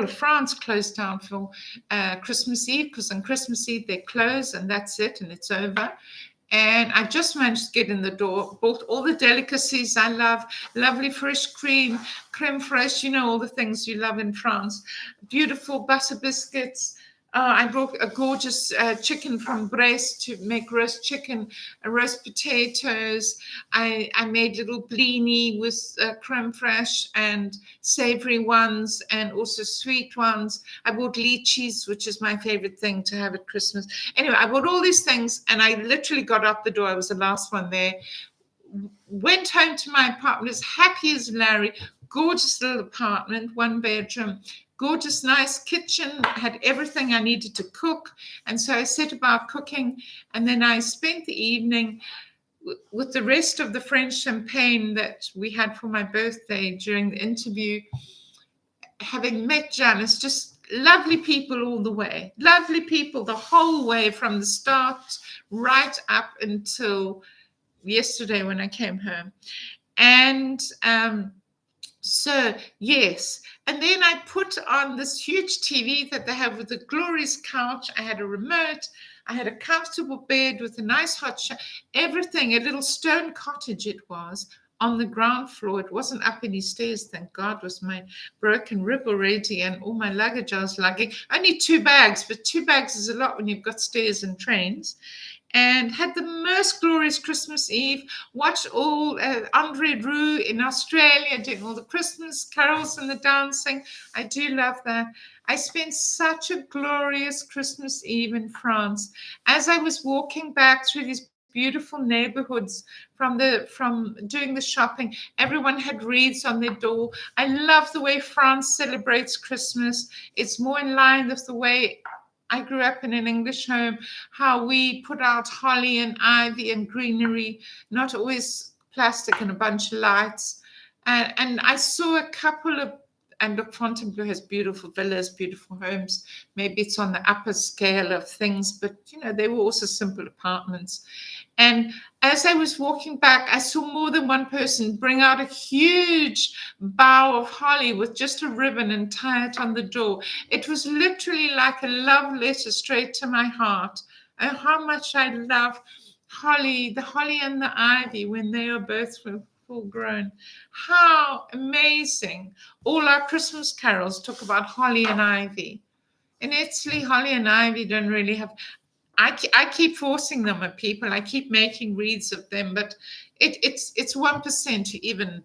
Speaker 1: France closed down for Christmas Eve, because on Christmas Eve they close, and that's it, and it's over. And I just managed to get in the door, bought all the delicacies I love, lovely fresh creme fraiche, you know, all the things you love in France, beautiful butter biscuits. I brought a gorgeous chicken from Brest to make roast chicken, roast potatoes. I made little blini with creme fraiche and savory ones and also sweet ones. I bought lychees, which is my favorite thing to have at Christmas. Anyway, I bought all these things, and I literally got out the door. I was the last one there. Went home to my apartment as happy as Larry. Gorgeous little apartment, 1 bedroom. Gorgeous, nice kitchen, had everything I needed to cook. And so I set about cooking. And then I spent the evening with the rest of the French champagne that we had for my birthday during the interview, having met Janice, just lovely people all the way. Lovely people the whole way from the start right up until yesterday when I came home. And so, yes. And then I put on this huge TV that they have with a glorious couch. I had a remote. I had a comfortable bed with a nice hot shower. Everything, a little stone cottage it was, on the ground floor. It wasn't up any stairs, thank God, was my broken rib already and all my luggage I was lugging. Only 2 bags, but 2 bags is a lot when you've got stairs and trains. And had the most glorious Christmas Eve, watched all MONTREAU in Australia doing all the Christmas carols and the dancing. I do love that. I spent such a glorious Christmas Eve in France. As I was walking back through these beautiful neighborhoods from doing the shopping, everyone had wreaths on their door. I love the way France celebrates Christmas. It's more in line with the way I grew up in an English home, how we put out holly and ivy and greenery, not always plastic and a bunch of lights. And I saw a couple of, and look, Fontainebleau has beautiful villas, beautiful homes. Maybe it's on the upper scale of things, but, you know, they were also simple apartments. And as I was walking back, I saw more than one person bring out a huge bough of holly with just a ribbon and tie it on the door. It was literally like a love letter straight to my heart. And how much I love holly, the holly and the ivy when they are both full grown. How amazing. All our Christmas carols talk about holly and ivy. In Italy, holly and ivy don't really have... I keep forcing them at people. I keep making wreaths of them, but it's 1% who even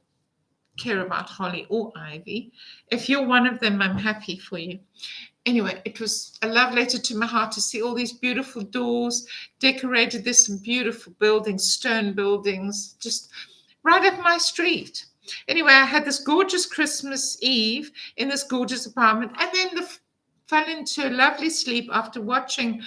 Speaker 1: care about holly or ivy. If you're one of them, I'm happy for you. Anyway, it was a love letter to my heart to see all these beautiful doors decorated. There's some beautiful buildings, stone buildings, just right up my street. Anyway, I had this gorgeous Christmas Eve in this gorgeous apartment, and then fell into a lovely sleep after watching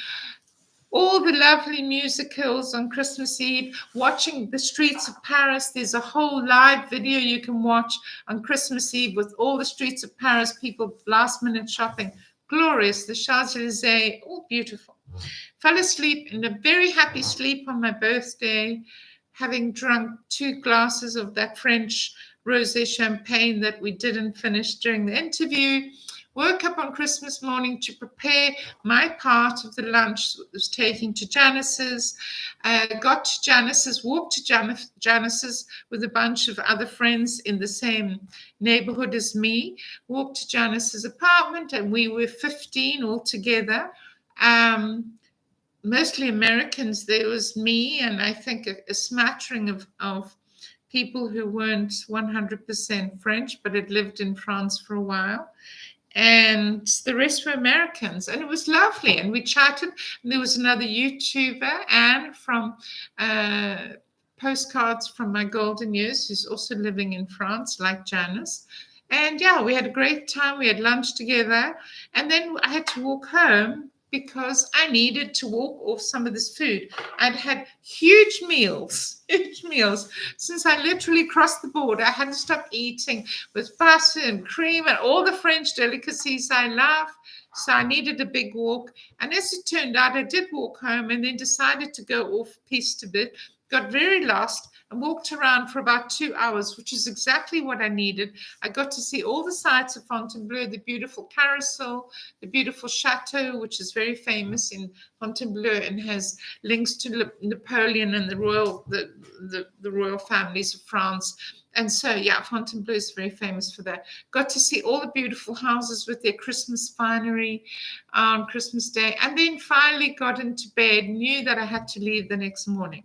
Speaker 1: all the lovely musicals on Christmas Eve, watching the streets of Paris. There's a whole live video you can watch on Christmas Eve with all the streets of Paris, people last minute shopping. Glorious, the Champs-Élysées, all beautiful. Fell asleep in a very happy sleep on my birthday, having drunk 2 glasses of that French rosé champagne that we didn't finish during the interview. Woke up on Christmas morning to prepare my part of the lunch that was taking to Janice's. Got to Janice's, walked to Janice's with a bunch of other friends in the same neighborhood as me. Walked to Janice's apartment, and we were 15 altogether. Mostly Americans. There was me and I think a smattering of people who weren't 100% French, but had lived in France for a while. And the rest were Americans, and it was lovely. And we chatted. And there was another YouTuber, Anne, from Postcards from My Golden Years, who's also living in France, like Janice. And yeah, we had a great time. We had lunch together. And then I had to walk home because I needed to walk off some of this food. I'd had huge meals. Since I literally crossed the border, I hadn't stopped eating with butter and cream and all the French delicacies I love. So I needed a big walk. And as it turned out, I did walk home and then decided to go off piste a bit, got very lost and walked around for about 2 hours, which is exactly what I needed. I got to see all the sights of Fontainebleau, the beautiful carousel, the beautiful chateau, which is very famous in Fontainebleau and has links to Napoleon and the royal families of France. And so, yeah, Fontainebleau is very famous for that. Got to see all the beautiful houses with their Christmas finery on Christmas Day. And then finally got into bed, knew that I had to leave the next morning.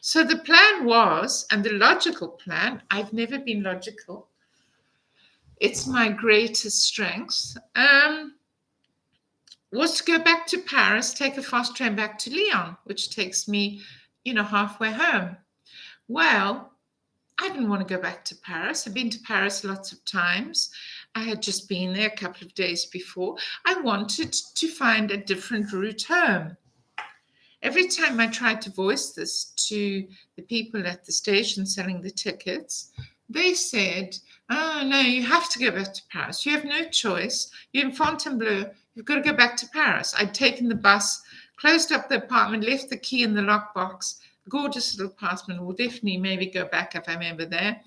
Speaker 1: So the plan was, and the logical plan, I've never been logical. It's my greatest strength, was to go back to Paris, take a fast train back to Lyon, which takes me, halfway home. Well, I didn't want to go back to Paris. I've been to Paris lots of times. I had just been there a couple of days before. I wanted to find a different route home. Every time I tried to voice this to the people at the station selling the tickets, they said, oh, no, you have to go back to Paris. You have no choice. You're in Fontainebleau. You've got to go back to Paris. I'd taken the bus, closed up the apartment, left the key in the lockbox. Gorgeous little apartment. We'll definitely maybe go back if I'm ever there.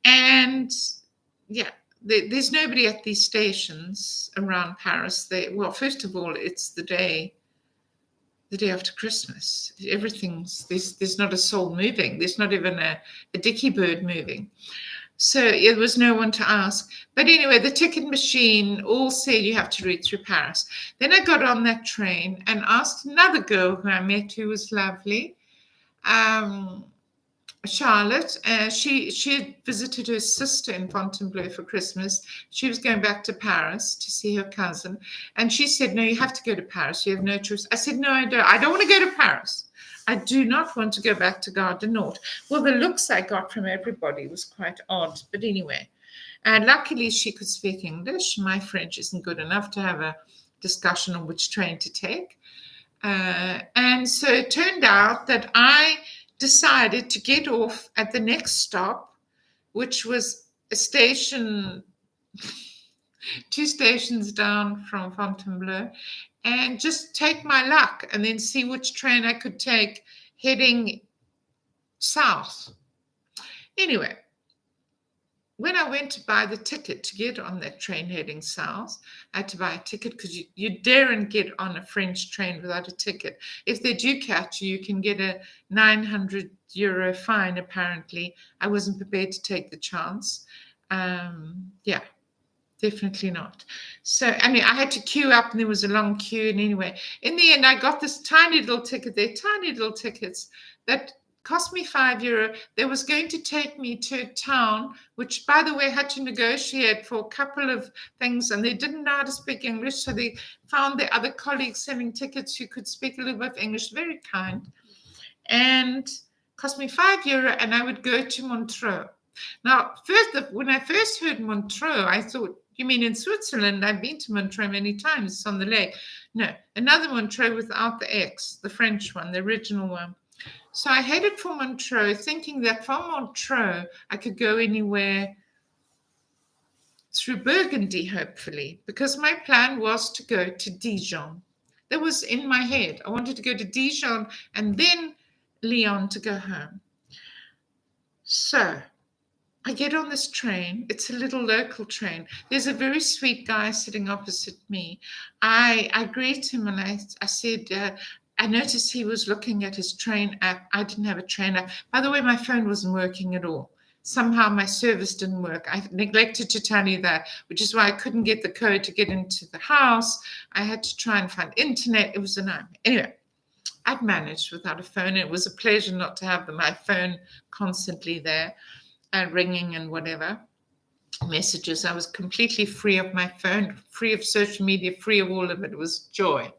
Speaker 1: And, yeah, there's nobody at these stations around Paris. Well, first of all, it's the day the day after Christmas. There's not a soul moving. There's not even a dicky bird moving. So there was no one to ask. But anyway, the ticket machine all said you have to route through Paris. Then I got on that train and asked another girl who I met who was lovely, Charlotte. She had visited her sister in Fontainebleau for Christmas. She was going back to Paris to see her cousin. And she said, no, you have to go to Paris. You have no choice. I said, no, I don't. I don't want to go to Paris. I do not want to go back to Gare du Nord. Well, the looks I got from everybody was quite odd. But anyway, and luckily she could speak English. My French isn't good enough to have a discussion on which train to take. And so it turned out that I decided to get off at the next stop, which was a station, 2 stations down from Fontainebleau, and just take my luck and then see which train I could take heading south. Anyway, when I went to buy the ticket to get on that train heading south, I had to buy a ticket because you daren't get on a French train without a ticket. If they do catch you, you can get a €900 fine, apparently. I wasn't prepared to take the chance. Yeah, definitely not. So, I mean, I had to queue up and there was a long queue. And anyway, in the end, I got this tiny little ticket. They're tiny little tickets that cost me €5. They was going to take me to a town, which, by the way, had to negotiate for a couple of things, and they didn't know how to speak English, so they found their other colleagues selling tickets who could speak a little bit of English, very kind, and cost me €5, and I would go to Montreux. Now, when I first heard Montreux, I thought, you mean in Switzerland? I've been to Montreux many times. It's on the lake. No, another Montreux without the X, the French one, the original one. So I headed for Montreux, thinking that from Montreux, I could go anywhere through Burgundy, hopefully, because my plan was to go to Dijon. That was in my head. I wanted to go to Dijon and then Lyon to go home. So I get on this train. It's a little local train. There's a very sweet guy sitting opposite me. I greet him and I said, I noticed he was looking at his train app. I didn't have a train app. By the way, my phone wasn't working at all. Somehow my service didn't work. I neglected to tell you that, which is why I couldn't get the code to get into the house. I had to try and find internet. It was a nightmare. Anyway, I'd managed without a phone. It was a pleasure not to have my phone constantly there and ringing and whatever. Messages. I was completely free of my phone, free of social media, free of all of it. It was joy.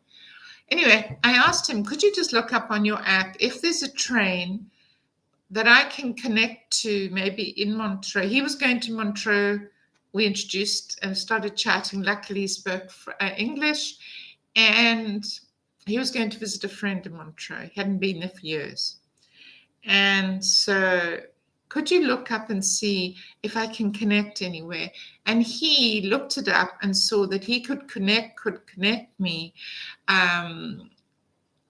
Speaker 1: Anyway, I asked him, could you just look up on your app if there's a train that I can connect to maybe in Montreux? He was going to Montreux. We introduced and started chatting. Luckily, he spoke English, and he was going to visit a friend in Montreux. He hadn't been there for years. And so could you look up and see if I can connect anywhere? And he looked it up and saw that he could connect me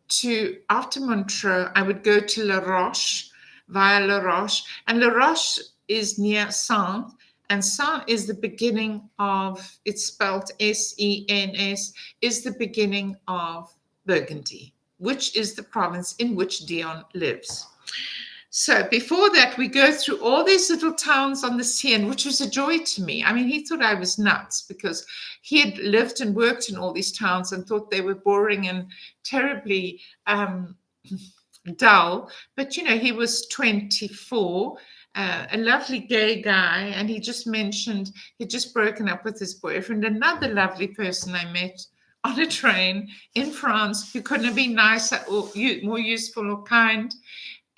Speaker 1: to, after Montreux, I would go to LAROCHE, via LAROCHE. And LAROCHE is near Saintes, and Saintes is the beginning of, it's spelled S-E-N-S, is the beginning of Burgundy, which is the province in which Dijon lives. So before that, we go through all these little towns on the Sienne, which was a joy to me. I mean, he thought I was nuts because he had lived and worked in all these towns and thought they were boring and terribly dull. But, you know, he was 24, a lovely gay guy, and he just mentioned he'd just broken up with his boyfriend. Another lovely person I met on a train in France who couldn't have been nicer or more useful or kind.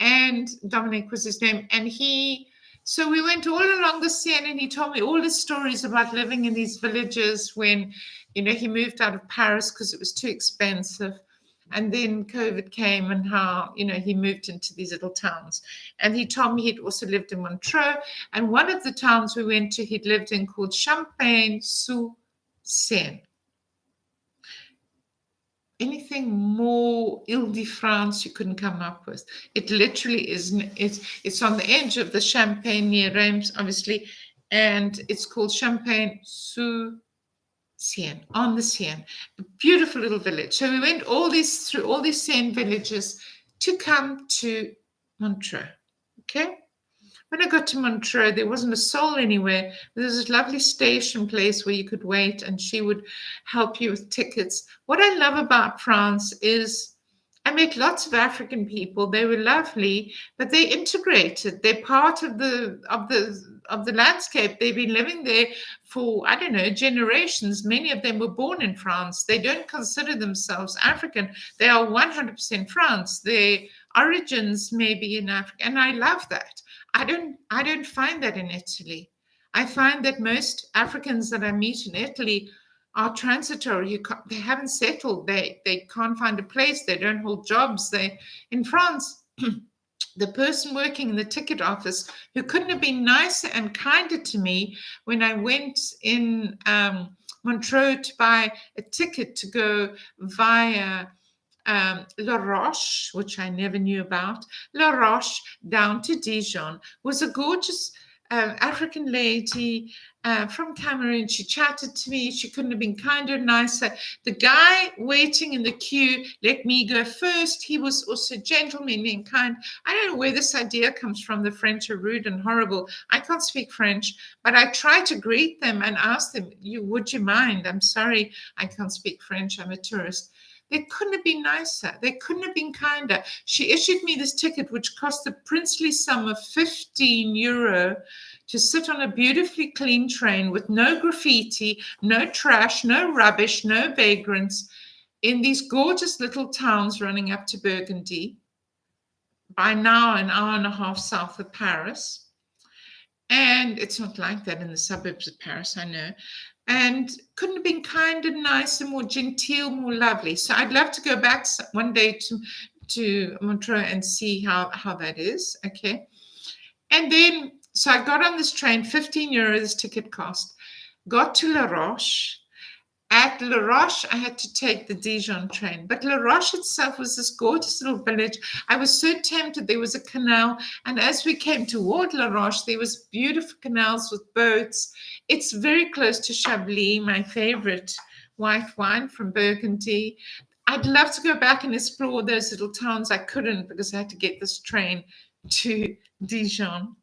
Speaker 1: And Dominic was his name. And so we went all along the Seine, and he told me all his stories about living in these villages when, you know, he moved out of Paris because it was too expensive. And then COVID came, and how, you know, he moved into these little towns. And he told me he'd also lived in Montreux. And one of the towns we went to, he'd lived in called Champagne-sous-Seine. Anything more Ile-de-France you couldn't come up with. It literally is. It's on the edge of the Champagne near Reims, obviously, and it's called Champagne-sous-Seine. Sienne, on the Sienne, a beautiful little village. So we went through all these Sienne villages to come to Montreux. Okay. When I got to Montreux, there wasn't a soul anywhere. There was this lovely station place where you could wait, and she would help you with tickets. What I love about France is I met lots of African people. They were lovely, but they integrated. They're part of the landscape. They've been living there for, I don't know, generations. Many of them were born in France. They don't consider themselves African. They are 100% France. Their origins may be in Africa, and I love that. I don't find that in Italy. I find that most Africans that I meet in Italy are transitory. They haven't settled. They can't find a place. They don't hold jobs. In France, the person working in the ticket office who couldn't have been nicer and kinder to me when I went in Montreux to buy a ticket to go via LAROCHE, which I never knew about, LAROCHE down to Dijon, was a gorgeous African lady from Cameroon. She chatted to me. She couldn't have been kinder and nicer. The guy waiting in the queue let me go first. He was also gentlemanly and kind. I don't know where this idea comes from. The French are rude and horrible. I can't speak French, but I try to greet them and ask them, would you mind? I'm sorry, I can't speak French. I'm a tourist. They couldn't have been nicer. They couldn't have been kinder. She issued me this ticket, which cost the princely sum of €15 to sit on a beautifully clean train with no graffiti, no trash, no rubbish, no vagrants, in these gorgeous little towns running up to Burgundy, by now an hour and a half south of Paris. And it's not like that in the suburbs of Paris, I know. And couldn't have been kinder, nicer, more genteel, more lovely. So I'd love to go back one day to Montreux and see how that is. Okay. And then, so I got on this train, €15 this ticket cost, got to LAROCHE. At LAROCHE, I had to take the Dijon train. But LAROCHE itself was this gorgeous little village. I was so tempted. There was a canal. And as we came toward LAROCHE, there was beautiful canals with boats. It's very close to Chablis, my favorite white wine from Burgundy. I'd love to go back and explore those little towns. I couldn't because I had to get this train to Dijon.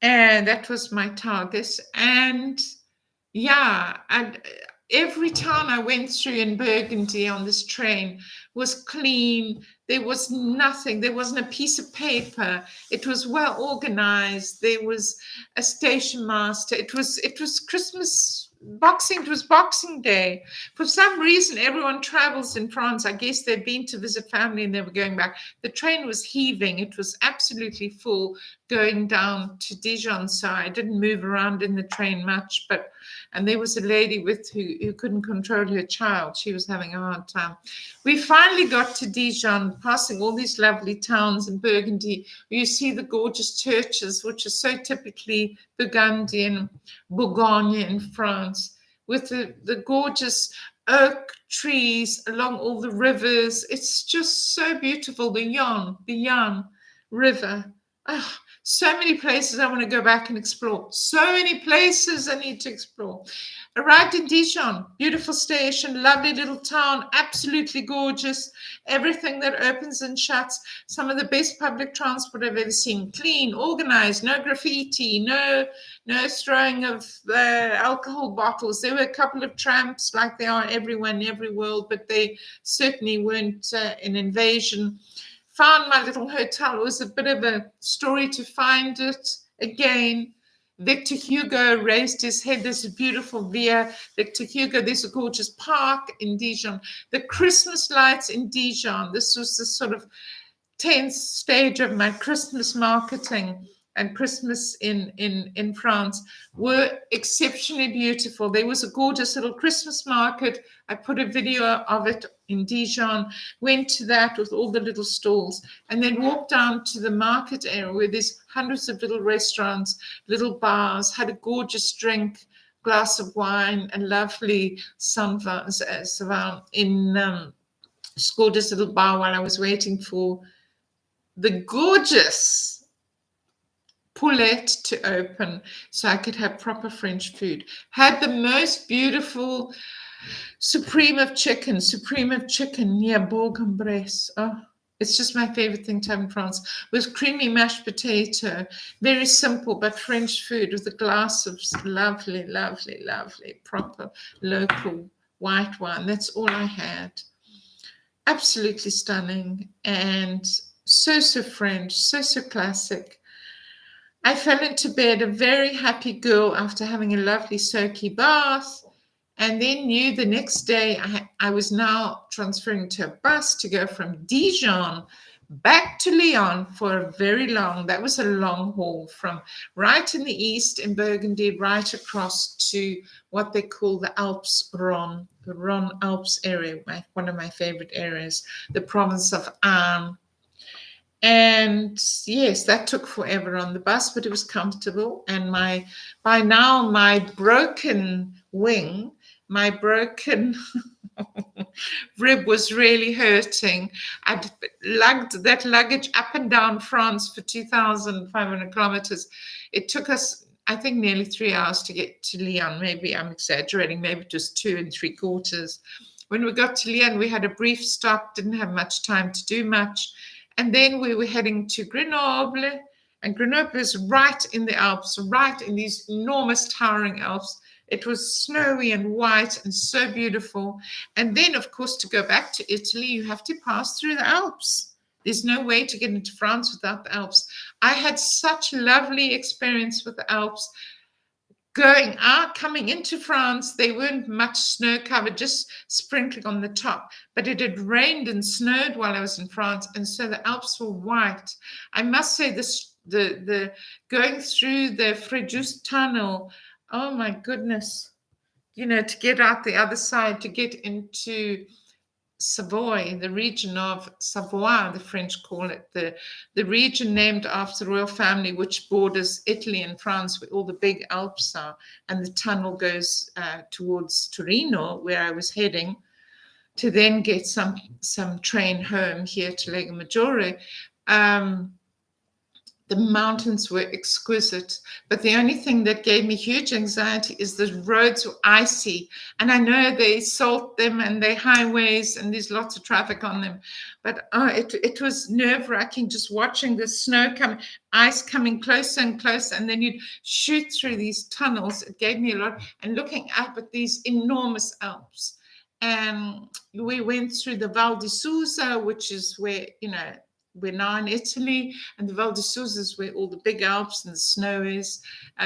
Speaker 1: And that was my target. And yeah, and every town I went through in Burgundy on this train was clean. There was nothing. There wasn't a piece of paper. It was well organized. There was a station master. It was Christmas. It was Boxing Day. For some reason, everyone travels in France. I guess they'd been to visit family and they were going back. The train was heaving. It was absolutely full going down to Dijon. So I didn't move around in the train much, and there was a lady who couldn't control her child. She was having a hard time. We finally got to Dijon, passing all these lovely towns in Burgundy, where you see the gorgeous churches, which are so typically Burgundian, Bourgogne in France, with the gorgeous oak trees along all the rivers. It's just so beautiful. The Yonne River. Oh, so many places I want to go back and explore. So many places I need to explore. Arrived in Dijon, beautiful station, lovely little town, absolutely gorgeous. Everything that opens and shuts. Some of the best public transport I've ever seen. Clean, organized, no graffiti, no throwing of alcohol bottles. There were a couple of tramps like there are everywhere in every world, but they certainly weren't an invasion. Found my little hotel. It was a bit of a story to find it again. Victor Hugo raised his head. There's a beautiful via Victor Hugo. There's a gorgeous park in Dijon. The Christmas lights in Dijon. This was the sort of 10th stage of my Christmas marketing, and Christmas in France were exceptionally beautiful. There was a gorgeous little Christmas market. I put a video of it in Dijon, went to that with all the little stalls, and then walked down to the market area where there's hundreds of little restaurants, little bars, had a gorgeous drink, glass of wine, a lovely sauvin in this gorgeous little bar while I was waiting for the gorgeous poulet to open so I could have proper French food. Had the most beautiful supreme of chicken near Bourg-en-Bresse. Oh, it's just my favorite thing to have in France, with creamy mashed potato. Very simple, but French food with a glass of lovely, lovely, lovely, proper local white wine. That's all I had. Absolutely stunning and so French, so classic. I fell into bed a very happy girl after having a lovely soaky bath, and then knew the next day I was now transferring to a bus to go from Dijon back to Lyon for a very long, that was a long haul from right in the east in Burgundy, right across to what they call the Alps, the Rhone Alps area, one of my favorite areas, the province of Ain. And yes, that took forever on the bus, but it was comfortable. And by now my broken wing, my broken rib was really hurting. I'd lugged that luggage up and down France for 2,500 kilometers. It took us, I think, nearly 3 hours to get to Lyon. Maybe I'm exaggerating, maybe just 2 3/4. When we got to Lyon, we had a brief stop, didn't have much time to do much. And then we were heading to Grenoble, and Grenoble is right in the Alps, right in these enormous towering Alps. It was snowy and white and so beautiful. And then, of course, to go back to Italy, you have to pass through the Alps. There's no way to get into France without the Alps. I had such a lovely experience with the Alps. Going out, coming into France, they weren't much snow covered, just sprinkling on the top. But it had rained and snowed while I was in France, and so the Alps were white. I must say, the going through the FREJUS tunnel, oh my goodness, to get out the other side, to get into Savoy, the region of Savoie, the French call it, the region named after the royal family, which borders Italy and France, where all the big Alps are, and the tunnel goes towards Torino, where I was heading, to then get some train home here to Lago Maggiore. The mountains were exquisite, but the only thing that gave me huge anxiety is the roads were icy. And I know they salt them and they're highways and there's lots of traffic on them, but it was nerve-wracking just watching the snow ice coming closer and closer, and then you'd shoot through these tunnels. It gave me a lot, and looking up at these enormous Alps. And we went through the Val di Susa, which is where, we're now in Italy, and the Val di Susa is where all the big Alps and the snow is,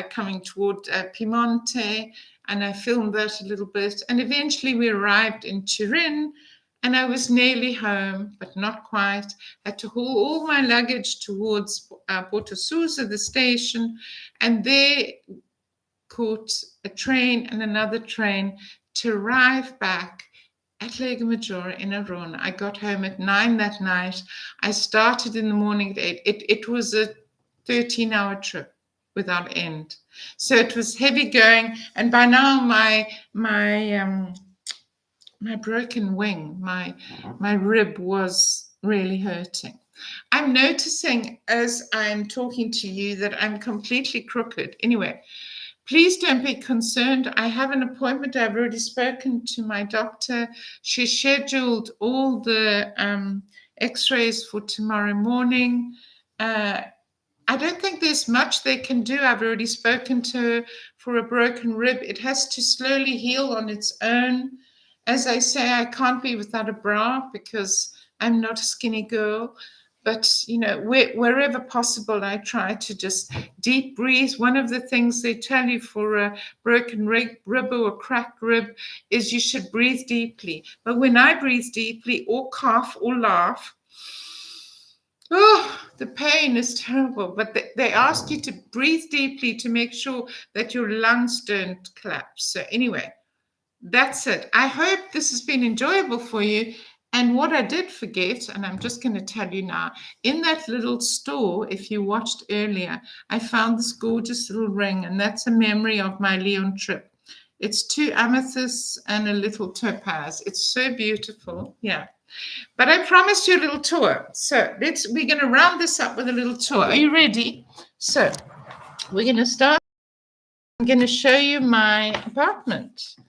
Speaker 1: coming toward Piemonte, and I filmed that a little bit. And eventually we arrived in Turin, and I was nearly home, but not quite. I had to haul all my luggage towards Porto Susa, the station, and there caught a train and another train to arrive back at Lago Maggiore in Arona. I got home at 9 that night. I started in the morning at 8. It was a 13-hour trip without end. So it was heavy going. And by now my broken wing, my rib was really hurting. I'm noticing as I'm talking to you that I'm completely crooked. Anyway, please don't be concerned. I have an appointment. I've already spoken to my doctor. She scheduled all the x-rays for tomorrow morning. I don't think there's much they can do. I've already spoken to her for a broken rib. It has to slowly heal on its own. As I say, I can't be without a bra because I'm not a skinny girl. But, wherever possible, I try to just deep breathe. One of the things they tell you for a broken rib or a cracked rib is you should breathe deeply. But when I breathe deeply or cough or laugh, the pain is terrible. But they ask you to breathe deeply to make sure that your lungs don't collapse. So anyway, that's it. I hope this has been enjoyable for you. And what I did forget, and I'm just going to tell you now, in that little store, if you watched earlier, I found this gorgeous little ring, and that's a memory of my Lyon trip. It's 2 amethysts and a little topaz. It's so beautiful. Yeah. But I promised you a little tour. So we're going to round this up with a little tour. Are you ready? So we're going to start. I'm going to show you my apartment.